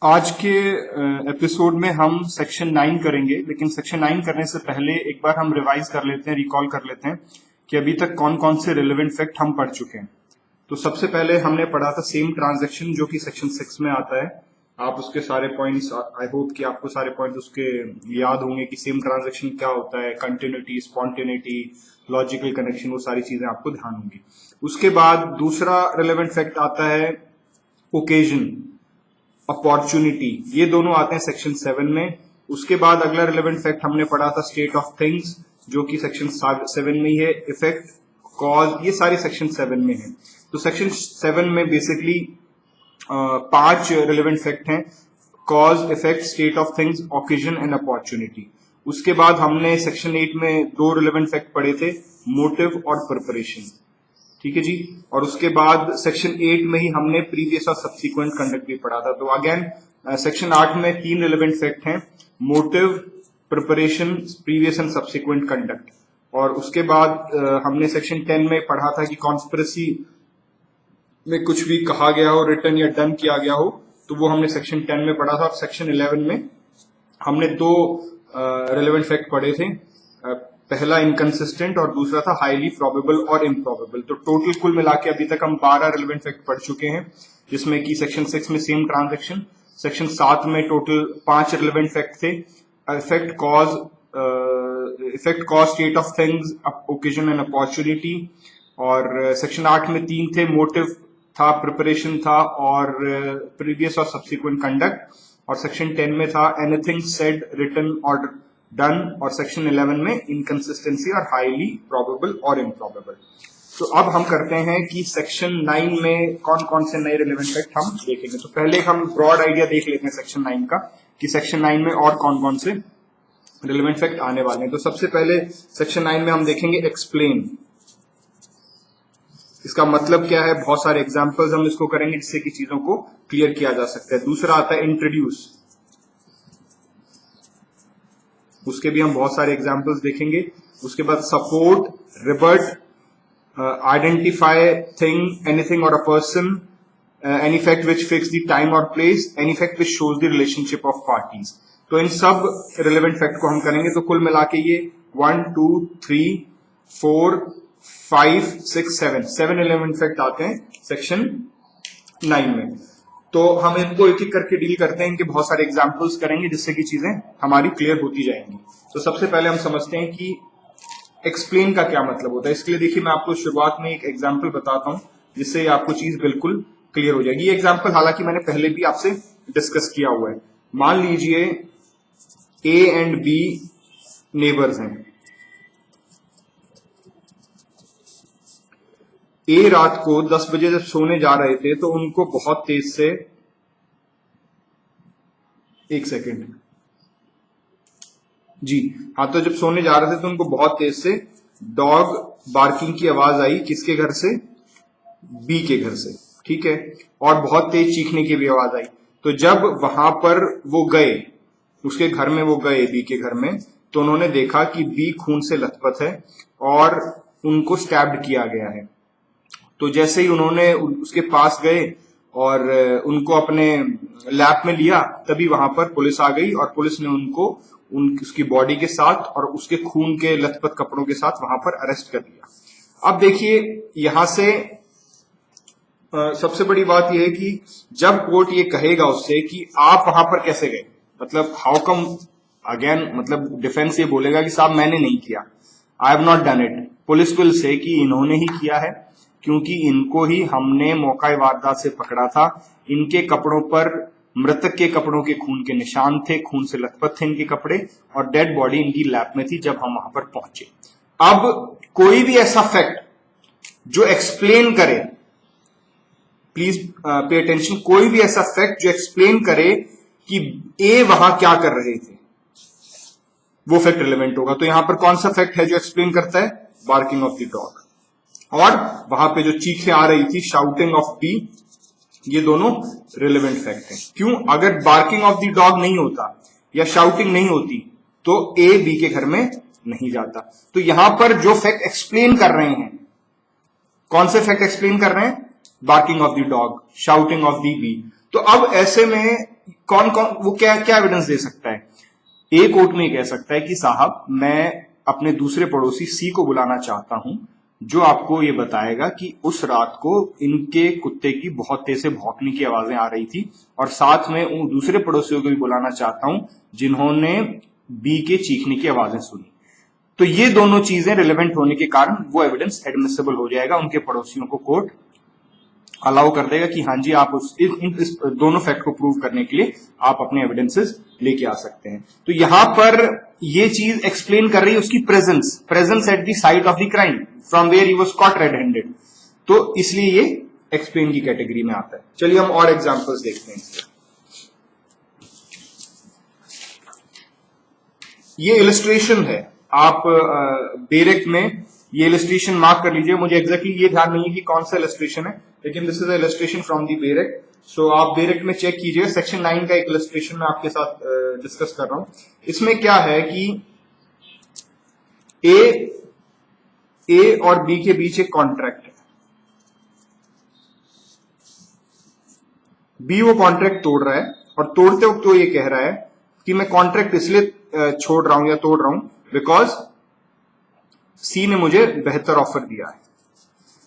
आज के एपिसोड में हम सेक्शन 9 करेंगे, लेकिन सेक्शन 9 करने से पहले एक बार हम रिवाइज कर लेते हैं, रिकॉल कर लेते हैं कि अभी तक कौन कौन से रिलेवेंट फैक्ट हम पढ़ चुके हैं। तो सबसे पहले हमने पढ़ा था सेम ट्रांजैक्शन, जो कि सेक्शन 6 में आता है। आप उसके सारे पॉइंट्स, आई होप कि आपको सारे पॉइंट्स उसके याद होंगे कि सेम ट्रांजैक्शन क्या होता है, कंटिन्यूटी, स्पॉन्टेनिटी, लॉजिकल कनेक्शन, वो सारी चीजें आपको ध्यान होंगी। उसके बाद दूसरा रिलेवेंट फैक्ट आता है ओकेजन, अपॉर्चुनिटी, ये दोनों आते हैं सेक्शन 7 में। उसके बाद अगला रिलेवेंट फैक्ट हमने पढ़ा था स्टेट ऑफ थिंग्स, जो कि सेक्शन 7 में ही है। इफेक्ट, कॉज, ये सारे सेक्शन 7 में है। तो सेक्शन 7 में बेसिकली 5 रिलेवेंट फैक्ट हैं: cause, effect, state of things, occasion and opportunity. उसके बाद हमने सेक्शन 8 में 2 रिलेवेंट फैक्ट पढ़े थे, मोटिव और प्रिपरेशन। ठीक है जी। और उसके बाद सेक्शन 8 में ही हमने प्रीवियस और सब्सिक्वेंट कंडक्ट भी पढ़ा था। तो अगेन सेक्शन 8 में 3 रिलेवेंट फैक्ट हैं: motive, preparation, previous and subsequent conduct. और उसके बाद हमने सेक्शन 10 में पढ़ा था कि कॉन्स्पिरेसी में कुछ भी कहा गया हो, रिटन या डन किया गया हो, तो वो हमने सेक्शन 10 में पढ़ा था। और सेक्शन 11 में हमने 2 रिलेवेंट फैक्ट पढ़े थे, पहला इनकंसिस्टेंट और दूसरा था हाईली प्रोबेबल और इम्प्रोबेबल। तो टोटल कुल मिला के अभी तक हम 12 रिलेवेंट फैक्ट पढ़ चुके हैं, जिसमें कि सेक्शन 6 में सेम ट्रांजैक्शन, सेक्शन 7 में टोटल 5 रिलेवेंट फैक्ट थे: effect, cause, state of things, occasion and opportunity. और सेक्शन 8 में 3 थे: मोटिव था, प्रिपरेशन था, और प्रीवियस और सब्सिक्वेंट कंडक्ट। और सेक्शन 10 में था एनीथिंग सेड, रिटन और डन। और सेक्शन 11 में इनकंसिस्टेंसी और हाईली प्रोबेबल और इम्प्रोबेबल। तो अब हम करते हैं कि सेक्शन 9 में कौन कौन से नए रिलेवेंट फैक्ट हम देखेंगे। तो पहले हम ब्रॉड आइडिया देख लेते हैं सेक्शन 9 का, कि सेक्शन 9 में और कौन कौन से रिलेवेंट फैक्ट आने वाले हैं। तो सबसे पहले सेक्शन 9 में हम देखेंगे एक्सप्लेन। इसका मतलब क्या है, बहुत सारे एग्जाम्पल्स हम इसको करेंगे जिससे कि चीजों को क्लियर किया जा सकता है। दूसरा आता है इंट्रोड्यूस, उसके भी हम बहुत सारे एग्जाम्पल्स देखेंगे। उसके बाद support, rebut, identify thing, anything or a person, any fact which fix the time or place, any fact which shows the relationship of parties. तो इन सब रिलेवेंट फैक्ट को हम करेंगे। तो कुल मिला के ये 1 2 3 4 5 6 7 रिलेवेंट फैक्ट आते हैं सेक्शन 9 में। तो हम इनको एक एक करके डील करते हैं, इनके बहुत सारे एग्जाम्पल्स करेंगे जिससे कि चीजें हमारी क्लियर होती जाएंगी। तो सबसे पहले हम समझते हैं कि एक्सप्लेन का क्या मतलब होता है। इसके लिए देखिए, मैं आपको शुरुआत में एक एग्जाम्पल बताता हूं जिससे आपको चीज बिल्कुल क्लियर हो जाएगी। ये एग्जाम्पल हालांकि मैंने पहले भी आपसे डिस्कस किया हुआ है। मान लीजिए ए एंड बी नेबर्स हैं। ए रात को 10 बजे जब सोने जा रहे थे तो उनको बहुत तेज से, एक सेकेंड जी हाँ, तो जब सोने जा रहे थे तो उनको बहुत तेज से डॉग बार्किंग की आवाज आई। किसके घर से? बी के घर से। ठीक है। और बहुत तेज चीखने की भी आवाज आई। तो जब वहां पर वो गए, उसके घर में वो गए, बी के घर में, तो उन्होंने देखा कि बी खून से लथपथ है और उनको स्टैब्ड किया गया है। तो जैसे ही उन्होंने उसके पास गए और उनको अपने लैब में लिया, तभी वहां पर पुलिस आ गई और पुलिस ने उनको उसकी बॉडी के साथ और उसके खून के लथपथ कपड़ों के साथ वहां पर अरेस्ट कर लिया। अब देखिए, यहां से सबसे बड़ी बात यह है कि जब कोर्ट ये कहेगा उससे कि आप वहां पर कैसे गए, मतलब हाउ कम, अगेन मतलब डिफेंस ये बोलेगा कि साहब मैंने नहीं किया, I have not done it. Police will say कि इन्होंने ही किया है, क्योंकि इनको ही हमने मौका वारदात से पकड़ा था। इनके कपड़ों पर, मृतक के कपड़ों के खून के निशान थे, खून से लथपथ थे इनके कपड़े, और डेड बॉडी इनकी लैब में थी जब हम वहां पर पहुंचे। अब कोई भी ऐसा फैक्ट जो एक्सप्लेन करे, प्लीज पे अटेंशन, कोई भी ऐसा फैक्ट जो एक्सप्लेन करे कि ए वहां क्या कर रहे थे, वो फैक्ट रिलेवेंट होगा। तो यहां पर कौन सा फैक्ट है जो एक्सप्लेन करता है? Barking of the dog. और वहां पे जो चीखें आ रही थी, शाउटिंग ऑफ बी, ये दोनों रिलेवेंट फैक्ट हैं। क्यों? अगर बार्किंग ऑफ द डॉग नहीं होता या शाउटिंग नहीं होती तो ए बी के घर में नहीं जाता। तो यहां पर जो फैक्ट एक्सप्लेन कर रहे हैं, कौन से फैक्ट एक्सप्लेन कर रहे हैं? Barking of the dog, shouting of the bee. तो अब ऐसे में कौन कौन वो क्या क्या एविडेंस दे सकता है? ए कोर्ट में कह सकता है कि साहब मैं अपने दूसरे पड़ोसी सी को बुलाना चाहता हूं, जो आपको ये बताएगा कि उस रात को इनके कुत्ते की बहुत तेज से भौंकने की आवाजें आ रही थी, और साथ में उन दूसरे पड़ोसियों को भी बुलाना चाहता हूं जिन्होंने बी के चीखने की आवाजें सुनी। तो ये दोनों चीजें रिलेवेंट होने के कारण वो एविडेंस एडमिसिबल हो जाएगा, उनके पड़ोसियों को कोर्ट अलाउ कर देगा कि हाँ जी आप इस दोनों फैक्ट को प्रूव करने के लिए आप अपने एविडेंसेस लेके आ सकते हैं। तो यहां पर ये चीज एक्सप्लेन कर रही है उसकी presence at the site of the crime from where he was caught red handed, तो इसलिए ये एक्सप्लेन की कैटेगरी में आता है। चलिए हम और एग्जांपल्स देखते हैं इसके। ये इलस्ट्रेशन है, आप बेरेक में ये इलस्ट्रेशन मार्क कर लीजिए। मुझे एग्जैक्टली ये ध्यान नहीं है कि कौन सा इलस्ट्रेशन है, लेकिन this is illustration from the barrack. So आप बेरेक में चेक कीजिए, सेक्शन 9 का एक इलस्ट्रेशन मैं आपके साथ डिस्कस कर रहा हूं। इसमें क्या है कि ए और बी के बीच एक कॉन्ट्रैक्ट है। बी वो कॉन्ट्रैक्ट तोड़ रहा है, और तोड़ते वक्त वो ये कह रहा है कि मैं कॉन्ट्रैक्ट इसलिए छोड़ रहा हूं या तोड़ रहा हूं बिकॉज सी ने मुझे बेहतर ऑफर दिया है।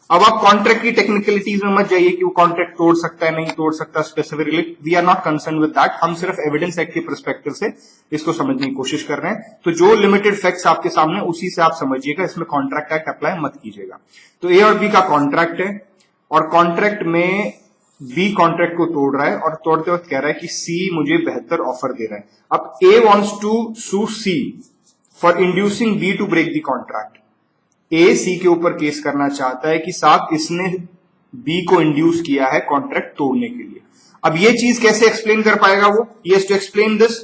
अब आप कॉन्ट्रैक्ट की टेक्निकलिटीज में मत जाइए कि वो कॉन्ट्रैक्ट तोड़ सकता है नहीं तोड़ सकता specifically, we are not concern with that. हम सिर्फ एविडेंस एक्ट के पर्सपेक्टिव से इसको समझने की कोशिश कर रहे हैं। तो जो लिमिटेड फैक्ट्स आपके सामने उसी से आप समझिएगा, इसमें कॉन्ट्रैक्ट एक्ट अप्लाई मत कीजिएगा। तो ए और बी का कॉन्ट्रैक्ट है, और कॉन्ट्रैक्ट में बी कॉन्ट्रैक्ट को तोड़ रहा है और तोड़ते वक्त कह रहा है कि सी मुझे बेहतर ऑफर दे रहा है। अब A wants to sue C for inducing B to break the contract. A C के ऊपर केस करना चाहता है कि साहब इसने बी को इंड्यूस किया है कॉन्ट्रैक्ट तोड़ने के लिए। अब ये चीज कैसे एक्सप्लेन कर पाएगा वो? Yes to explain this.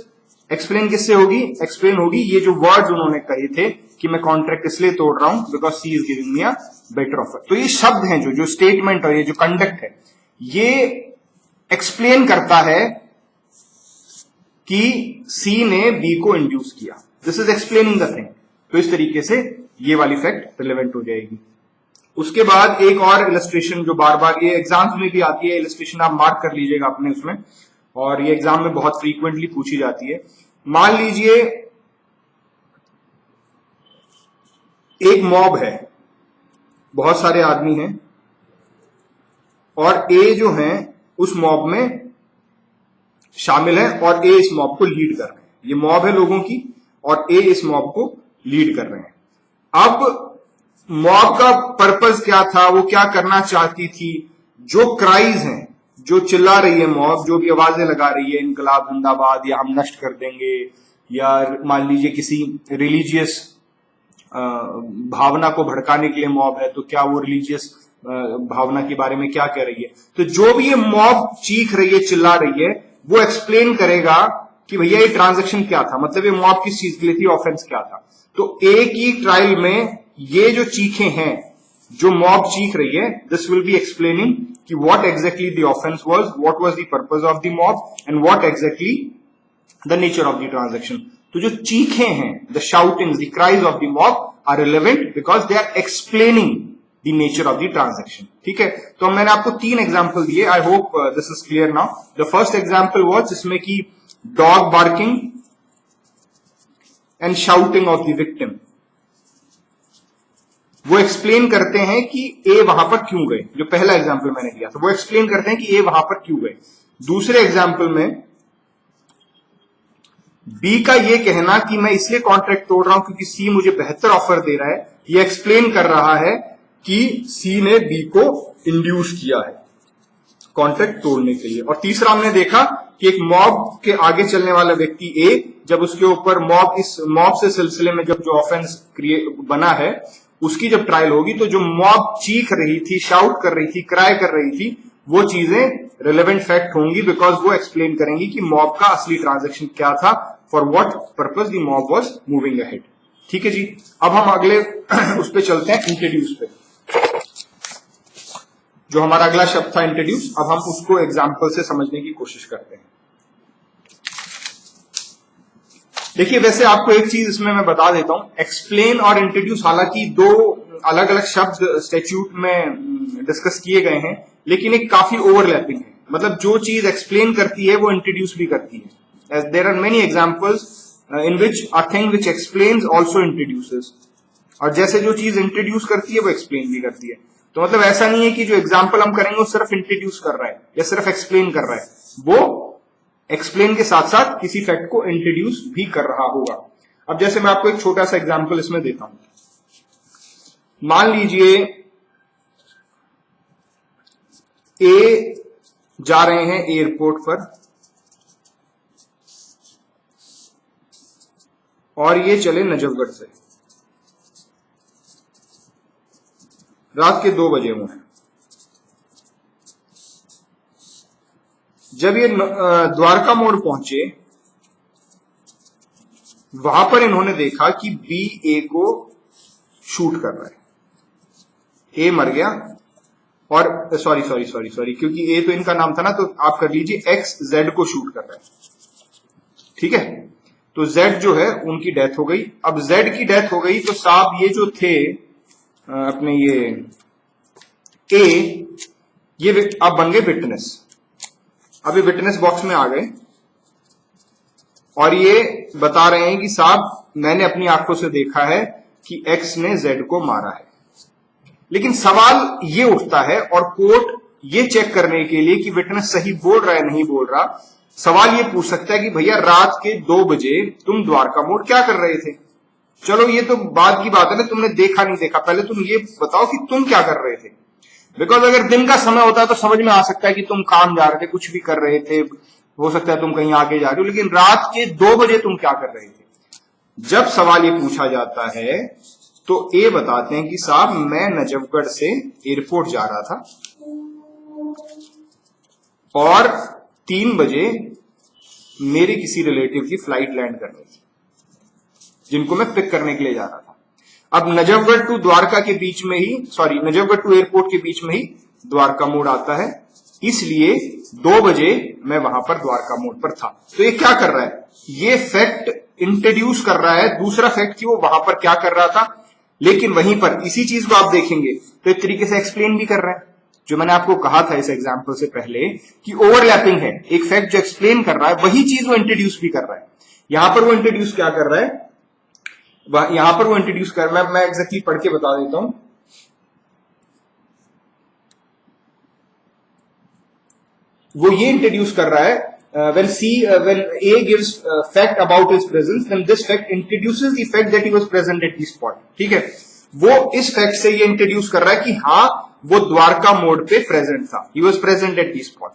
Explain किससे होगी? एक्सप्लेन होगी ये जो वर्ड्स उन्होंने कहे थे कि मैं कॉन्ट्रैक्ट इसलिए तोड़ रहा हूं because she is giving me a better offer. तो ये शब्द हैं जो स्टेटमेंट और ये जो कंडक्ट है ये एक्सप्लेन करता है कि सी ने बी को इंड्यूस किया। This is explaining the thing. तो इस तरीके से ये वाली फैक्ट रिलेवेंट हो जाएगी। उसके बाद एक और इलस्ट्रेशन जो बार बार ये एग्जाम्स में भी आती है, इलस्ट्रेशन आप मार्क कर लीजिएगा अपने उसमें, और ये एग्जाम में बहुत फ्रीक्वेंटली पूछी जाती है। मान लीजिए एक मॉब है, बहुत सारे आदमी हैं, और ए जो है उस मॉब में शामिल है और ए इस मॉब को लीड कर रहे हैं। ये मॉब है लोगों की और ए इस मॉब को लीड कर रहे हैं। अब मॉब का पर्पस क्या था, वो क्या करना चाहती थी? जो क्राइज हैं, जो चिल्ला रही है मॉब, जो भी आवाजें लगा रही है इनकलाब जिंदाबाद या हम नष्ट कर देंगे, या मान लीजिए किसी रिलीजियस भावना को भड़काने के लिए मॉब है, तो क्या वो रिलीजियस भावना के बारे में क्या कह रही है? तो जो भी ये मॉब चीख रही है चिल्ला रही है वो एक्सप्लेन करेगा कि भैया ये ट्रांजैक्शन क्या था, मतलब ये मॉब किस चीज के लिए थी, ऑफेंस क्या था। तो ए की ट्रायल में ये जो चीखे हैं, जो मॉब चीख रही है, दिस विल बी एक्सप्लेनिंग कि what exactly the offence was, what was the purpose of the mob and what exactly the nature of the transaction. तो जो चीखे हैं, the shoutings, the cries of the mob are relevant because they are explaining the nature of the transaction. ठीक है, तो मैंने आपको 3 example दिए। I hope this is clear now. The first example was जिसमें कि dog barking and shouting of the victim, वो explain करते हैं कि ए वहां पर क्यों गए। जो पहला एग्जाम्पल मैंने दिया था वो एक्सप्लेन करते हैं कि ए वहां पर क्यों गए। दूसरे एग्जाम्पल में बी का ये कहना कि मैं इसलिए कॉन्ट्रैक्ट तोड़ रहा हूं क्योंकि सी मुझे बेहतर ऑफर दे रहा है, ये एक्सप्लेन कर रहा है कि सी ने बी को इंड्यूस किया है कॉन्ट्रैक्ट तोड़ने के लिए। और तीसरा हमने देखा कि एक मॉब के आगे चलने वाला व्यक्ति ए, जब उसके ऊपर इस मॉब से सिलसिले में जब जो ऑफेंस बना है उसकी जब ट्रायल होगी, तो जो मॉब चीख रही थी, शाउट कर रही थी, क्राई कर रही थी, वो चीजें रिलेवेंट फैक्ट होंगी बिकॉज वो एक्सप्लेन करेंगी कि मॉब का असली ट्रांजैक्शन क्या था, for what purpose the mob was moving ahead. ठीक है जी, अब हम अगले उस पे चलते हैं, इंट्रोड्यूस पे। जो हमारा अगला शब्द था इंट्रोड्यूस, अब हम उसको एग्जाम्पल से समझने की कोशिश करते हैं। देखिए, वैसे आपको एक चीज इसमें मैं बता देता हूं, एक्सप्लेन और इंट्रोड्यूस हालांकि 2 अलग अलग शब्द स्टैट्यूट में डिस्कस किए गए हैं, लेकिन एक काफी ओवरलैपिंग है। मतलब जो चीज एक्सप्लेन करती है वो इंट्रोड्यूस भी करती है. There are many examples in which a thing which explains also introduces. और जैसे जो चीज इंट्रोड्यूस करती है वो एक्सप्लेन भी करती है. तो मतलब ऐसा नहीं है कि जो एग्जाम्पल हम करेंगे वो सिर्फ इंट्रोड्यूस कर रहा है या सिर्फ एक्सप्लेन कर रहा है, वो एक्सप्लेन के साथ साथ किसी फैक्ट को इंट्रोड्यूस भी कर रहा होगा. अब जैसे मैं आपको एक छोटा सा एग्जाम्पल इसमें देता हूं. मान लीजिए ए जा रहे हैं एयरपोर्ट पर और ये चले नजफगढ़ से. रात के 2 बजे हुए हैं. जब ये द्वारका मोड़ पहुंचे वहां पर इन्होंने देखा कि बी ए को शूट कर रहा है. ए मर गया और सॉरी क्योंकि ए तो इनका नाम था ना, तो आप कर लीजिए एक्स जेड को शूट कर रहा है. ठीक है, तो जेड जो है उनकी डेथ हो गई. अब जेड की डेथ हो गई तो साहब ये जो थे अपने ये अब बन गए विटनेस. अभी विटनेस बॉक्स में आ गए और ये बता रहे हैं कि साहब मैंने अपनी आंखों से देखा है कि एक्स ने जेड को मारा है. लेकिन सवाल ये उठता है और कोर्ट ये चेक करने के लिए कि विटनेस सही बोल रहा है नहीं बोल रहा, सवाल ये पूछ सकता है कि भैया रात के 2 बजे तुम द्वारका मोड़ क्या कर रहे थे. चलो ये तो बाद की बात है ना, तुमने देखा नहीं देखा, पहले तुम ये बताओ कि तुम क्या कर रहे थे. बिकॉज अगर दिन का समय होता तो समझ में आ सकता है कि तुम काम जा रहे थे, कुछ भी कर रहे थे, हो सकता है तुम कहीं आगे जा रहे हो, लेकिन रात के 2 बजे तुम क्या कर रहे थे. जब सवाल ये पूछा जाता है तो ए बताते हैं कि साहब मैं नजफगढ़ से एयरपोर्ट जा रहा था और 3 बजे मेरे किसी रिलेटिव की फ्लाइट लैंड करनी थी जिनको मैं पिक करने के लिए जा रहा था. अब नजफगढ़ टू द्वारका के बीच में ही, नजफगढ़ टू एयरपोर्ट के बीच में ही द्वारका मोड़ आता है, इसलिए 2 बजे मैं वहां पर द्वारका मोड़ पर था. तो ये क्या कर रहा है, ये फैक्ट इंट्रोड्यूस कर रहा है दूसरा फैक्ट कि वो वहां पर क्या कर रहा था. लेकिन वहीं पर इसी चीज को आप देखेंगे तो एक तरीके से एक्सप्लेन भी कर रहा है. जो मैंने आपको कहा था इस एग्जाम्पल से पहले कि ओवरलैपिंग है. एक फैक्ट जो एक्सप्लेन कर रहा है वही चीज वो इंट्रोड्यूस भी कर रहा है. यहां पर वो इंट्रोड्यूस क्या कर रहा है, यहां पर वो इंट्रोड्यूस कर, मैं एग्जैक्टली पढ़ के बता देता हूं. वो ये इंट्रोड्यूस कर रहा है when A gives fact about his presence, then this fact introduces the fact that he was present at the spot. ठीक है, वो इस फैक्ट से ये इंट्रोड्यूस कर रहा है कि हाँ वो द्वारका मोड़ पे प्रेजेंट था, he was present at the spot.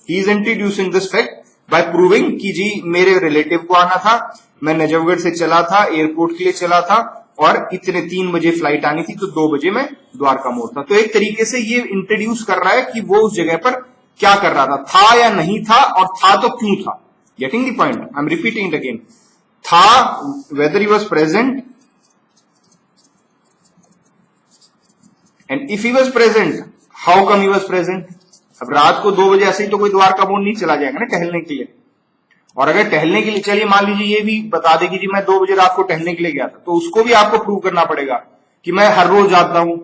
He is introducing this fact by proving कि जी मेरे रिलेटिव को आना था, मैं नजफगढ़ से चला था, एयरपोर्ट के लिए चला था और इतने 3 बजे फ्लाइट आनी थी तो 2 बजे मैं द्वारका मोड़ था. तो एक तरीके से ये इंट्रोड्यूस कर रहा है कि वो उस जगह पर क्या कर रहा था या नहीं था, और था तो क्यों था. Getting the point, I am repeating it again. था whether he was present, and if he was present how come he was present. अब रात को 2 बजे ऐसे ही तो कोई द्वारका मोड़ नहीं चला जाएगा ना टहलने के लिए. और अगर टहलने के लिए, चलिए मान लीजिए ये भी बता दे कि जी मैं 2 बजे रात को टहलने के लिए गया था, तो उसको भी आपको प्रूव करना पड़ेगा कि मैं हर रोज जाता हूं,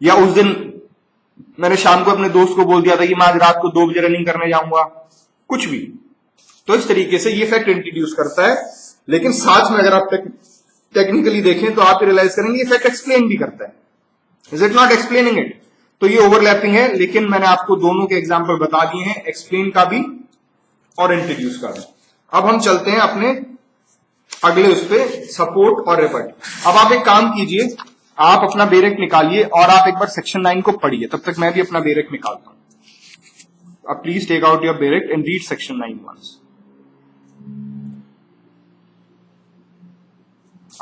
या उस दिन मैंने शाम को अपने दोस्त को बोल दिया था कि मैं आज रात को 2 बजे रनिंग करने जाऊंगा, कुछ भी. तो इस तरीके से ये फैक्ट इंट्रोड्यूस करता है. लेकिन साथ में अगर आप टेक्निकली देखें तो आप रियलाइज करेंगे ये फैक्ट एक्सप्लेन भी करता है. Is it not explaining it? तो ये ओवरलैपिंग है. लेकिन मैंने आपको दोनों के एग्जाम्पल बता दिए हैं, एक्सप्लेन का भी और इंट्रोड्यूस का भी. अब हम चलते हैं अपने अगले उस पे, सपोर्ट और रिबट. अब आप एक काम कीजिए, आप अपना बेरेक निकालिए और आप एक बार सेक्शन 9 को पढ़िए, तब तक मैं भी अपना बेरेक निकालता हूं. अब please take out your bare act and read section 9 once.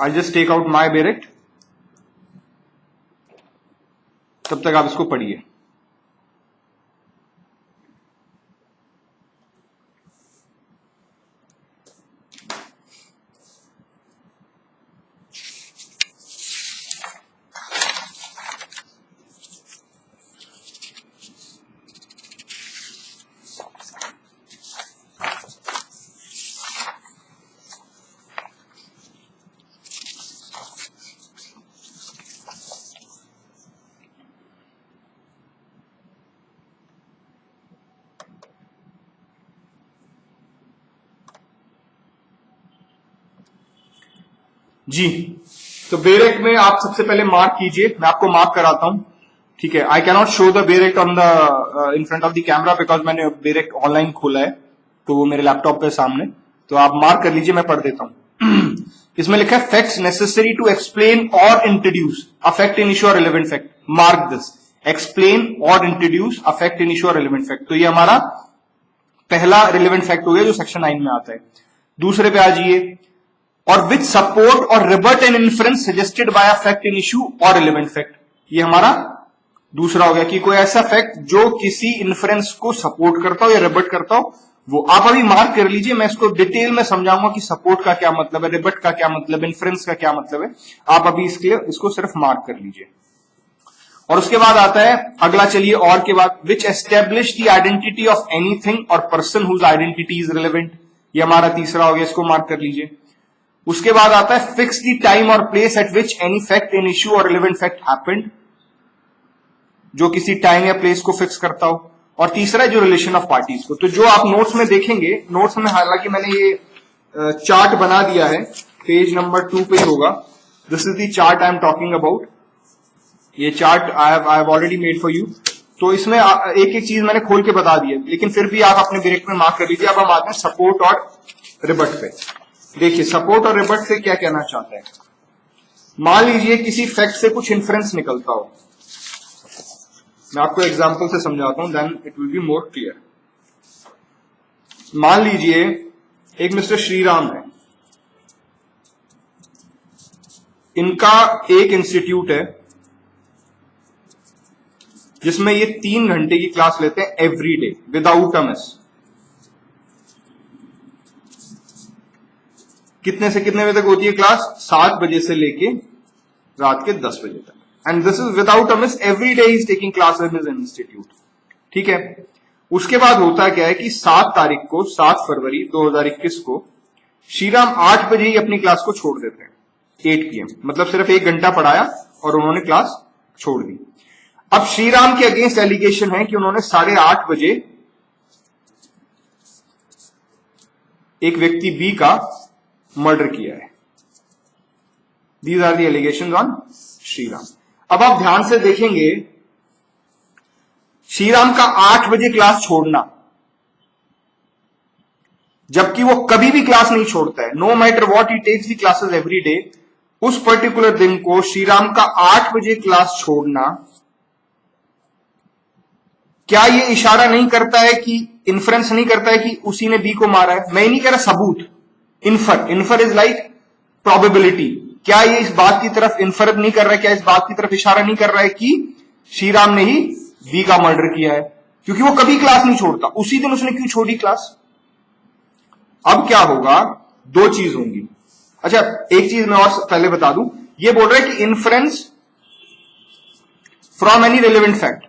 I just take out my bare act, तब तक आप इसको पढ़िए. जी, तो बेरेक्ट में आप सबसे पहले मार्क कीजिए, मैं आपको मार्क कराता हूं, ठीक है। I cannot show the बेरेक्ट on the in front of the camera because मैंने बेरेक्ट ऑनलाइन खोला है, तो वो मेरे लैपटॉप पे सामने, तो आप मार्क कर लीजिए, मैं पढ़ देता हूं। इसमें लिखा है facts necessary to explain or introduce a fact in issue or relevant fact, mark this, explain or introduce a fact in issue or relevant fact. तो ये हमारा पहला रिलेवेंट फैक्ट हो गया जो सेक्शन 9 में आता है। दूसरे पे आ जाइए, और विथ सपोर्ट और रिबट and inference suggested by a fact in issue or relevant fact, ये हमारा दूसरा हो गया कि कोई ऐसा फैक्ट जो किसी इन्फ्रेंस को सपोर्ट करता हो या रिबट करता हो, वो आप अभी मार्क कर लीजिए, मैं इसको डिटेल में समझाऊंगा कि सपोर्ट का क्या मतलब है, रिबट का क्या मतलब, इन्फ्रेंस का क्या मतलब है, आप अभी इसको सिर्फ मार्क कर लीजिए। और उसके बाद आता है अगला, चलिए और के बाद, which establish the identity of anything or person whose identity is relevant, ये हमारा तीसरा हो गया, इसको मार्क कर लीजिए। उसके बाद आता है fix the time or place at which any fact in issue और रिलेवेंट फैक्ट हैपेंड, जो किसी टाइम या प्लेस को फिक्स करता हो। और तीसरा है जो रिलेशन ऑफ पार्टीज को। तो जो आप नोट्स में देखेंगे, नोट्स में हालांकि मैंने ये चार्ट बना दिया है, पेज नंबर 2 पे होगा, this is the chart I am talking about, ये chart I have already made for you. तो इसमें एक एक चीज मैंने खोल के बता दी है, लेकिन फिर भी आप अपने ब्रेक में मार्क कर लीजिए। अब हम आते हैं सपोर्ट और रिबट पे। देखिए सपोर्ट और रिबट से क्या कहना चाहते हैं। मान लीजिए किसी फैक्ट से कुछ इन्फ्रेंस निकलता हो, मैं आपको एग्जांपल से समझाता हूं, then it will be more clear. मान लीजिए एक मिस्टर श्रीराम है, इनका एक इंस्टीट्यूट है जिसमें ये 3 घंटे की क्लास लेते हैं every day without a miss. कितने से कितने बजे तक होती है क्लास? 7 बजे से लेके रात के 10 बजे तक, and this is without a miss, every day is taking class in his institute, ठीक है। उसके बाद होता क्या है कि 7 तारीख को, 7 फरवरी 2021 को श्रीराम 8 बजे ही अपनी क्लास को छोड़ देते हैं, 8 PM, मतलब सिर्फ 1 घंटा पढ़ाया और उन्होंने क्लास छोड़ दी। अब श्रीराम के अगेंस्ट एलिगेशन है कि उन्होंने 8:30 बजे एक व्यक्ति बी का मर्डर किया है। These are the allegations on Shriram. अब आप ध्यान से देखेंगे, श्रीराम का 8 बजे क्लास छोड़ना, जबकि वो कभी भी क्लास नहीं छोड़ता है, no matter what he takes the classes every day, उस पर्टिकुलर दिन को श्रीराम का 8 बजे क्लास छोड़ना, क्या ये इशारा नहीं करता है कि, इन्फ्रेंस नहीं करता है कि उसी ने बी को मारा है? मैं नहीं कह रहा सबूत, इन्फर इज लाइक प्रोबेबिलिटी। क्या ये इस बात की तरफ इन्फर नहीं कर रहा है, क्या इस बात की तरफ इशारा नहीं कर रहा है कि श्रीराम ने ही बी का मर्डर किया है? क्योंकि वो कभी क्लास नहीं छोड़ता, उसी दिन उसने क्यों छोड़ी क्लास? अब क्या होगा, 2 चीज होंगी। अच्छा एक चीज मैं और पहले बता दूं, ये बोल रहा है कि inference from any relevant fact.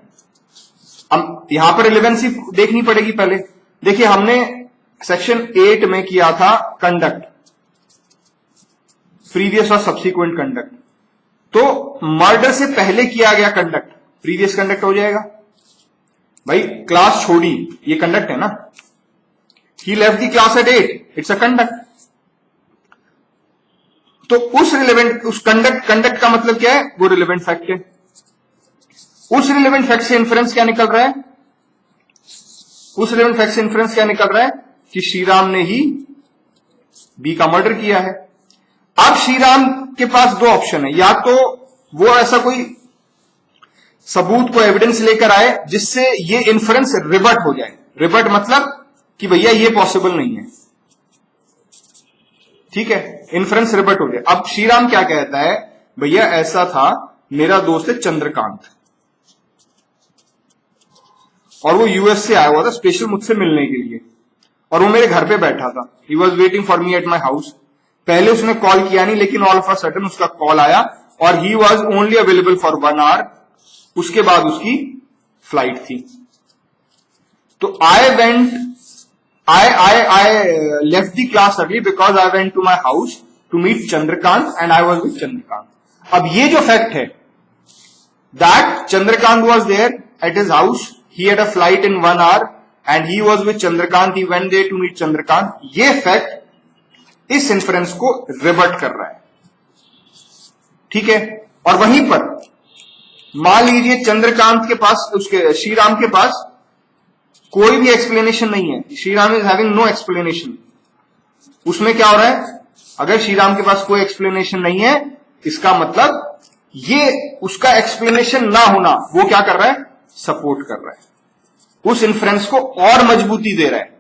हम यहां पर रिलेवेंसी देखनी पड़ेगी पहले। देखिए हमने सेक्शन 8 में किया था कंडक्ट, प्रीवियस और सब्सिक्वेंट कंडक्ट, तो मर्डर से पहले किया गया कंडक्ट प्रीवियस कंडक्ट हो जाएगा। भाई क्लास छोड़ी, ये कंडक्ट है ना, he left the class at 8, it's a conduct. तो उस रिलेवेंट, उस कंडक्ट का मतलब क्या है? वो रिलेवेंट फैक्ट है। उस रिलेवेंट फैक्ट से इन्फ्रेंस क्या निकल रहा है? उस रिलेवेंट फैक्ट से इन्फ्रेंस क्या निकल रहा है कि श्रीराम ने ही बी का मर्डर किया है। अब श्रीराम के पास 2 ऑप्शन है, या तो वो ऐसा कोई सबूत को एविडेंस लेकर आए जिससे ये इन्फ्रेंस रिबट हो जाए। रिबट मतलब कि भैया ये पॉसिबल नहीं है, ठीक है, इन्फ्रेंस रिबट हो जाए। अब श्रीराम क्या कहता है, भैया ऐसा था, मेरा दोस्त है चंद्रकांत, और वो यूएस से आया हुआ था स्पेशल मुझसे मिलने के लिए, और वो मेरे घर पे बैठा था, he was waiting for me at my house. पहले उसने कॉल किया नहीं, लेकिन ऑल ऑफ अ सडन उसका कॉल आया, और he was only available for 1 hour, उसके बाद उसकी फ्लाइट थी। तो I left the class early because I went to my house to meet Chandrakant and I was with Chandrakant. अब ये जो फैक्ट है that Chandrakant was there at his house, he had a flight in 1 hour and he was with Chandrakant, he went there to meet Chandrakant, ये fact इस inference को रिबट कर रहा है। ठीक है। और वहीं पर मान लीजिए चंद्रकांत के पास, उसके श्रीराम के पास कोई भी एक्सप्लेनेशन नहीं है, Shriram is having no explanation. उसमें क्या हो रहा है, अगर श्रीराम के पास कोई एक्सप्लेनेशन नहीं है, इसका मतलब ये उसका एक्सप्लेनेशन ना होना वो क्या कर रहा है, सपोर्ट कर रहा है, उस इन्फ्रेंस को और मजबूती दे रहा है।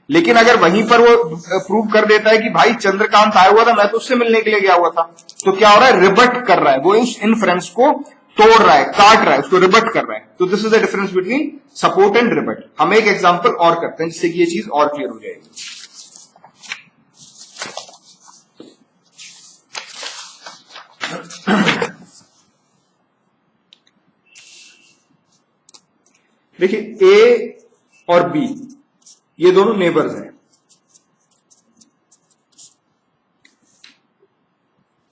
लेकिन अगर वहीं पर वो प्रूव कर देता है कि भाई चंद्रकांत आया हुआ था, मैं तो उससे मिलने के लिए गया हुआ था, तो क्या हो रहा है, रिबट कर रहा है, वो उस इन्फ्रेंस को तोड़ रहा है, काट रहा है, उसको रिबट कर रहा है। तो this is the difference between support and रिबट। हम एक एग्जांपल और करते हैं जिससे कि ये चीज और क्लियर हो जाएगी। देखिए ए और बी ये दोनों नेबर्स हैं।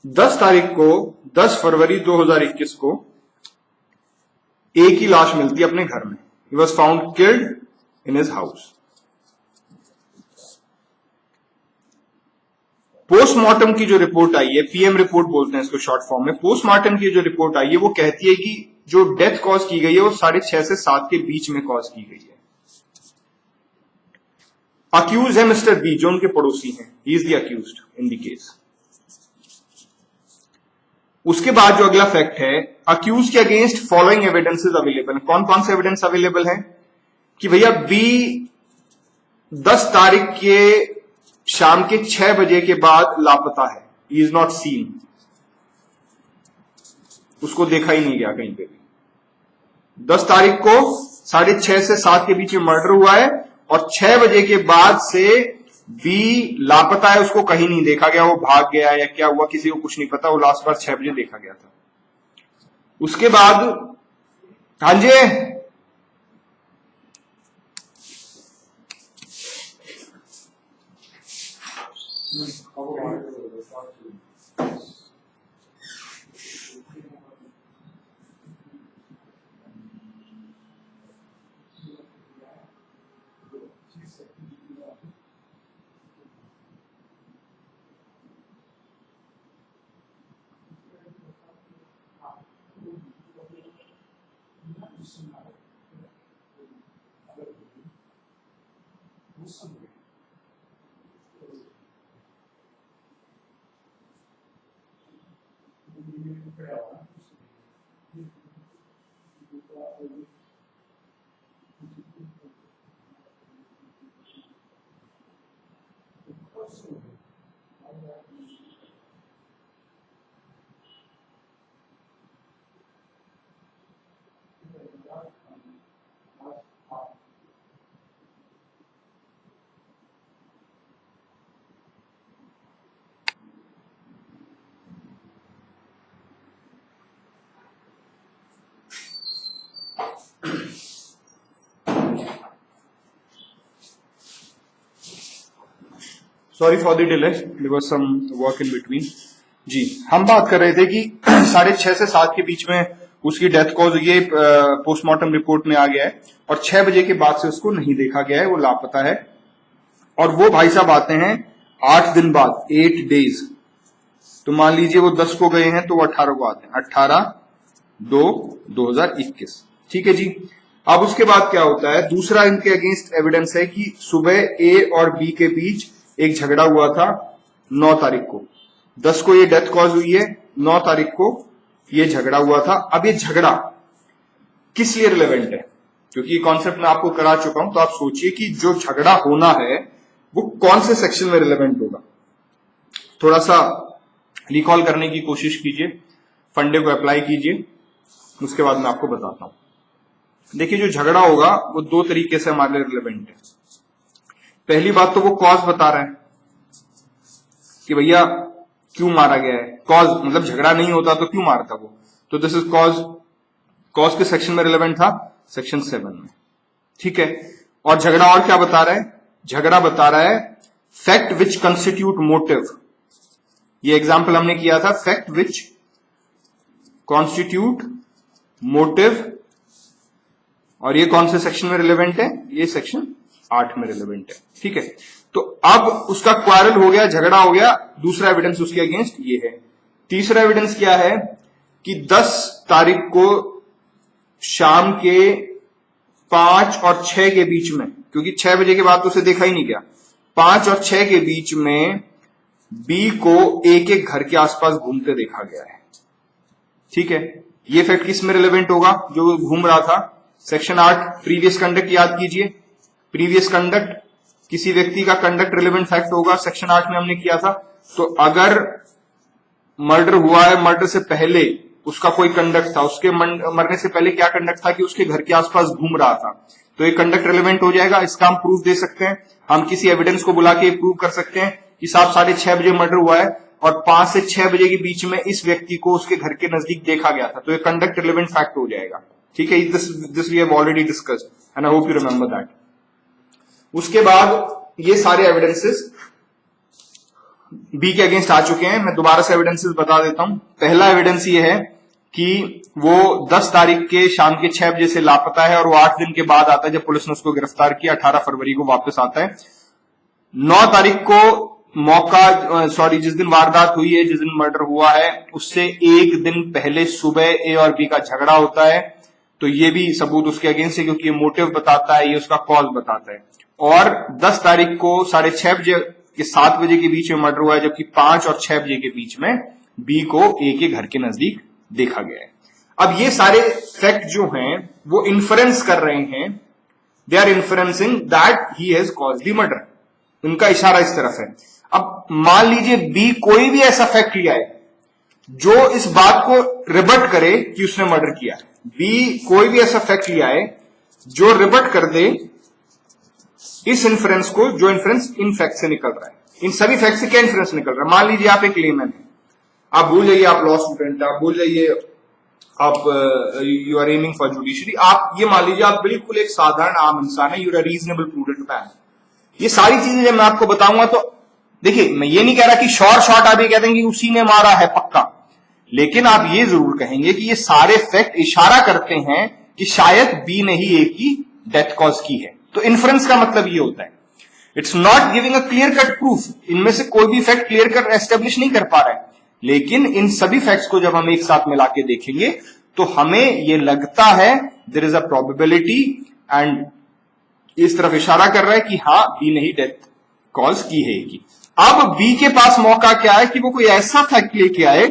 10 तारीख को 10 फरवरी 2021 को ए की लाश मिलती है अपने घर में। He was found killed in his house. Postmortem की जो रिपोर्ट आई है, पीएम रिपोर्ट बोलते हैं इसको शॉर्ट फॉर्म में, पोस्टमार्टम की जो रिपोर्ट आई है वो कहती है कि जो डेथ कॉज की गई है वो 6:30 से 7 के बीच में कॉज की गई है। अक्यूज है मिस्टर बी जो उनके पड़ोसी हैं, he is the accused in the case. उसके बाद जो अगला फैक्ट है, अक्यूज के अगेंस्ट फॉलोइंग एविडेंसेस अवेलेबल। कौन कौन से एविडेंस अवेलेबल है कि भैया बी 10 तारीख के शाम के 6 बजे के बाद लापता है, ही इज नॉट सीन, उसको देखा ही नहीं गया कहीं पे भी। 10 तारीख को 6:30 से 7 के बीच में मर्डर हुआ है और 6 बजे के बाद से बी लापता है, उसको कहीं नहीं देखा गया, वो भाग गया या क्या हुआ किसी को कुछ नहीं पता, वो लास्ट बार 6 बजे देखा गया था। उसके बाद हाँ जी sorry for the delay, there was some work in between. जी हम बात कर रहे थे कि 6:30 से 7 के बीच में उसकी डेथ कॉज ये पोस्टमार्टम रिपोर्ट में आ गया है और 6 बजे के बाद से उसको नहीं देखा गया है, वो लापता है। और वो भाई साहब आते हैं 8 दिन बाद, 8 डेज। तो मान लीजिए वो 10 को गए हैं तो वो 18 को आते हैं, 18/2/2021। ठीक है जी। अब उसके बाद क्या होता है, दूसरा इनके अगेंस्ट एविडेंस है कि सुबह ए और बी के बीच एक झगड़ा हुआ था 9 तारीख को। 10 को ये डेथ कॉज हुई है, 9 तारीख को ये झगड़ा हुआ था। अब ये झगड़ा किस लिए रिलेवेंट है, क्योंकि ये कॉन्सेप्ट मैं आपको करा चुका हूं, तो आप सोचिए कि जो झगड़ा होना है वो कौन से सेक्शन में रिलेवेंट होगा। थोड़ा सा रिकॉल करने की कोशिश कीजिए, फंडे को अप्लाई कीजिए, उसके बाद मैं आपको बताता हूं। देखिए जो झगड़ा होगा वो 2 तरीके से हमारे लिए रिलेवेंट है। पहली बात तो वो कॉज बता रहा है कि भैया क्यों मारा गया है, कॉज मतलब झगड़ा नहीं होता तो क्यों मारा था वो, तो दिस इज कॉज। कॉज के सेक्शन में रिलेवेंट था, सेक्शन 7 में। ठीक है। और झगड़ा और क्या बता रहा है, झगड़ा बता रहा है फैक्ट विच कंस्टिट्यूट मोटिव। ये एग्जाम्पल हमने किया था, फैक्ट विच कॉन्स्टिट्यूट मोटिव, और ये कौन से सेक्शन में रिलेवेंट है, ये सेक्शन 8 में रिलेवेंट है। ठीक है। तो अब उसका क्वारल हो गया, झगड़ा हो गया, दूसरा एविडेंस उसके अगेंस्ट ये है तीसरा एविडेंस क्या है कि 10 तारीख को शाम के 5 और 6 के बीच में, क्योंकि 6 बजे के बाद तो उसे देखा ही नहीं गया, 5 और 6 के बीच में बी को ए के घर के आसपास घूमते देखा गया है। ठीक है, ये फैक्ट किस में रिलेवेंट होगा? जो घूम रहा था, सेक्शन 8 प्रीवियस कंडक्ट याद कीजिए। प्रीवियस कंडक्ट, किसी व्यक्ति का कंडक्ट रिलेवेंट फैक्ट होगा, सेक्शन 8 में हमने किया था। तो अगर मर्डर हुआ है, मर्डर से पहले उसका कोई कंडक्ट था, उसके मरने से पहले क्या कंडक्ट था कि उसके घर के आसपास घूम रहा था, तो ये कंडक्ट रिलेवेंट हो जाएगा। इसका हम प्रूफ दे सकते हैं, हम किसी एविडेंस को बुला के प्रूव कर सकते हैं कि साहब 6:30 बजे मर्डर हुआ है और 5 से 6 बजे के बीच में इस व्यक्ति को उसके घर के नजदीक देखा गया था, तो ये कंडक्ट रिलेवेंट फैक्ट हो जाएगा। ठीक है, this we have already discussed and I hope you remember that. उसके बाद ये सारे एविडेंसेस बी के अगेंस्ट आ चुके हैं। मैं दोबारा से एविडेंसेस बता देता हूं। पहला एविडेंस ये है कि वो 10 तारीख के शाम के 6 बजे से लापता है और वो 8 दिन के बाद आता है जब पुलिस ने उसको गिरफ्तार किया। 18 फरवरी को वापस आता है। 9 तारीख को जिस दिन वारदात हुई है, जिस दिन मर्डर हुआ है, उससे एक दिन पहले सुबह ए और बी का झगड़ा होता है, तो ये भी सबूत उसके अगेंस्ट है क्योंकि ये मोटिव बताता है, ये उसका कॉज बताता है। और 10 तारीख को 6:30 बजे के 7 बजे के बीच में मर्डर हुआ है, जबकि 5 और 6 बजे के बीच में बी को ए के घर के नजदीक देखा गया है। अब ये सारे फैक्ट जो हैं वो इन्फरेंस कर रहे हैं, they are influencing that he has caused the murder. उनका इशारा इस तरफ है। अब मान लीजिए बी कोई भी ऐसा फैक्ट लिया है जो इस बात को रिबट करे कि उसने मर्डर किया है। बी कोई भी ऐसा फैक्ट लिया है जो रिबट कर दे इस इन्फ्रेंस को, जो इन्फ्रेंस इन फैक्ट से निकल रहा है। इन सभी फैक्ट से क्या इन्फ्रेंस निकल रहा है? मान लीजिए आप एक लेमैन है, आप भूल जाइए आप लॉ स्टूडेंट है, आप भूल जाइए आप you are aiming for judiciary, आप ये मान लीजिए आप बिल्कुल एक साधारण आम इंसान है, you are reasonable prudent man. ये सारी चीजें जब मैं आपको बताऊंगा तो देखिए, मैं ये नहीं कह रहा कि शॉर्ट आप ये कहते हैं कि उसी ने मारा है पक्का, लेकिन आप ये जरूर कहेंगे कि ये सारे फैक्ट इशारा करते हैं कि शायद बी ने ही ए की डेथ कॉज की है। तो इन्फ्रेंस का मतलब ये होता है, it's not giving a clear cut proof. इनमें से कोई भी फैक्ट क्लियर कट एस्टेब्लिश नहीं कर पा रहा है, लेकिन इन सभी फैक्ट्स को जब हम एक साथ मिला के देखेंगे तो हमें ये लगता है there is a probability, and इस तरफ इशारा कर रहा है कि हाँ बी ने ही डेथ कॉज की है की। अब बी के पास मौका क्या है कि वो कोई ऐसा फैक्ट लेके आए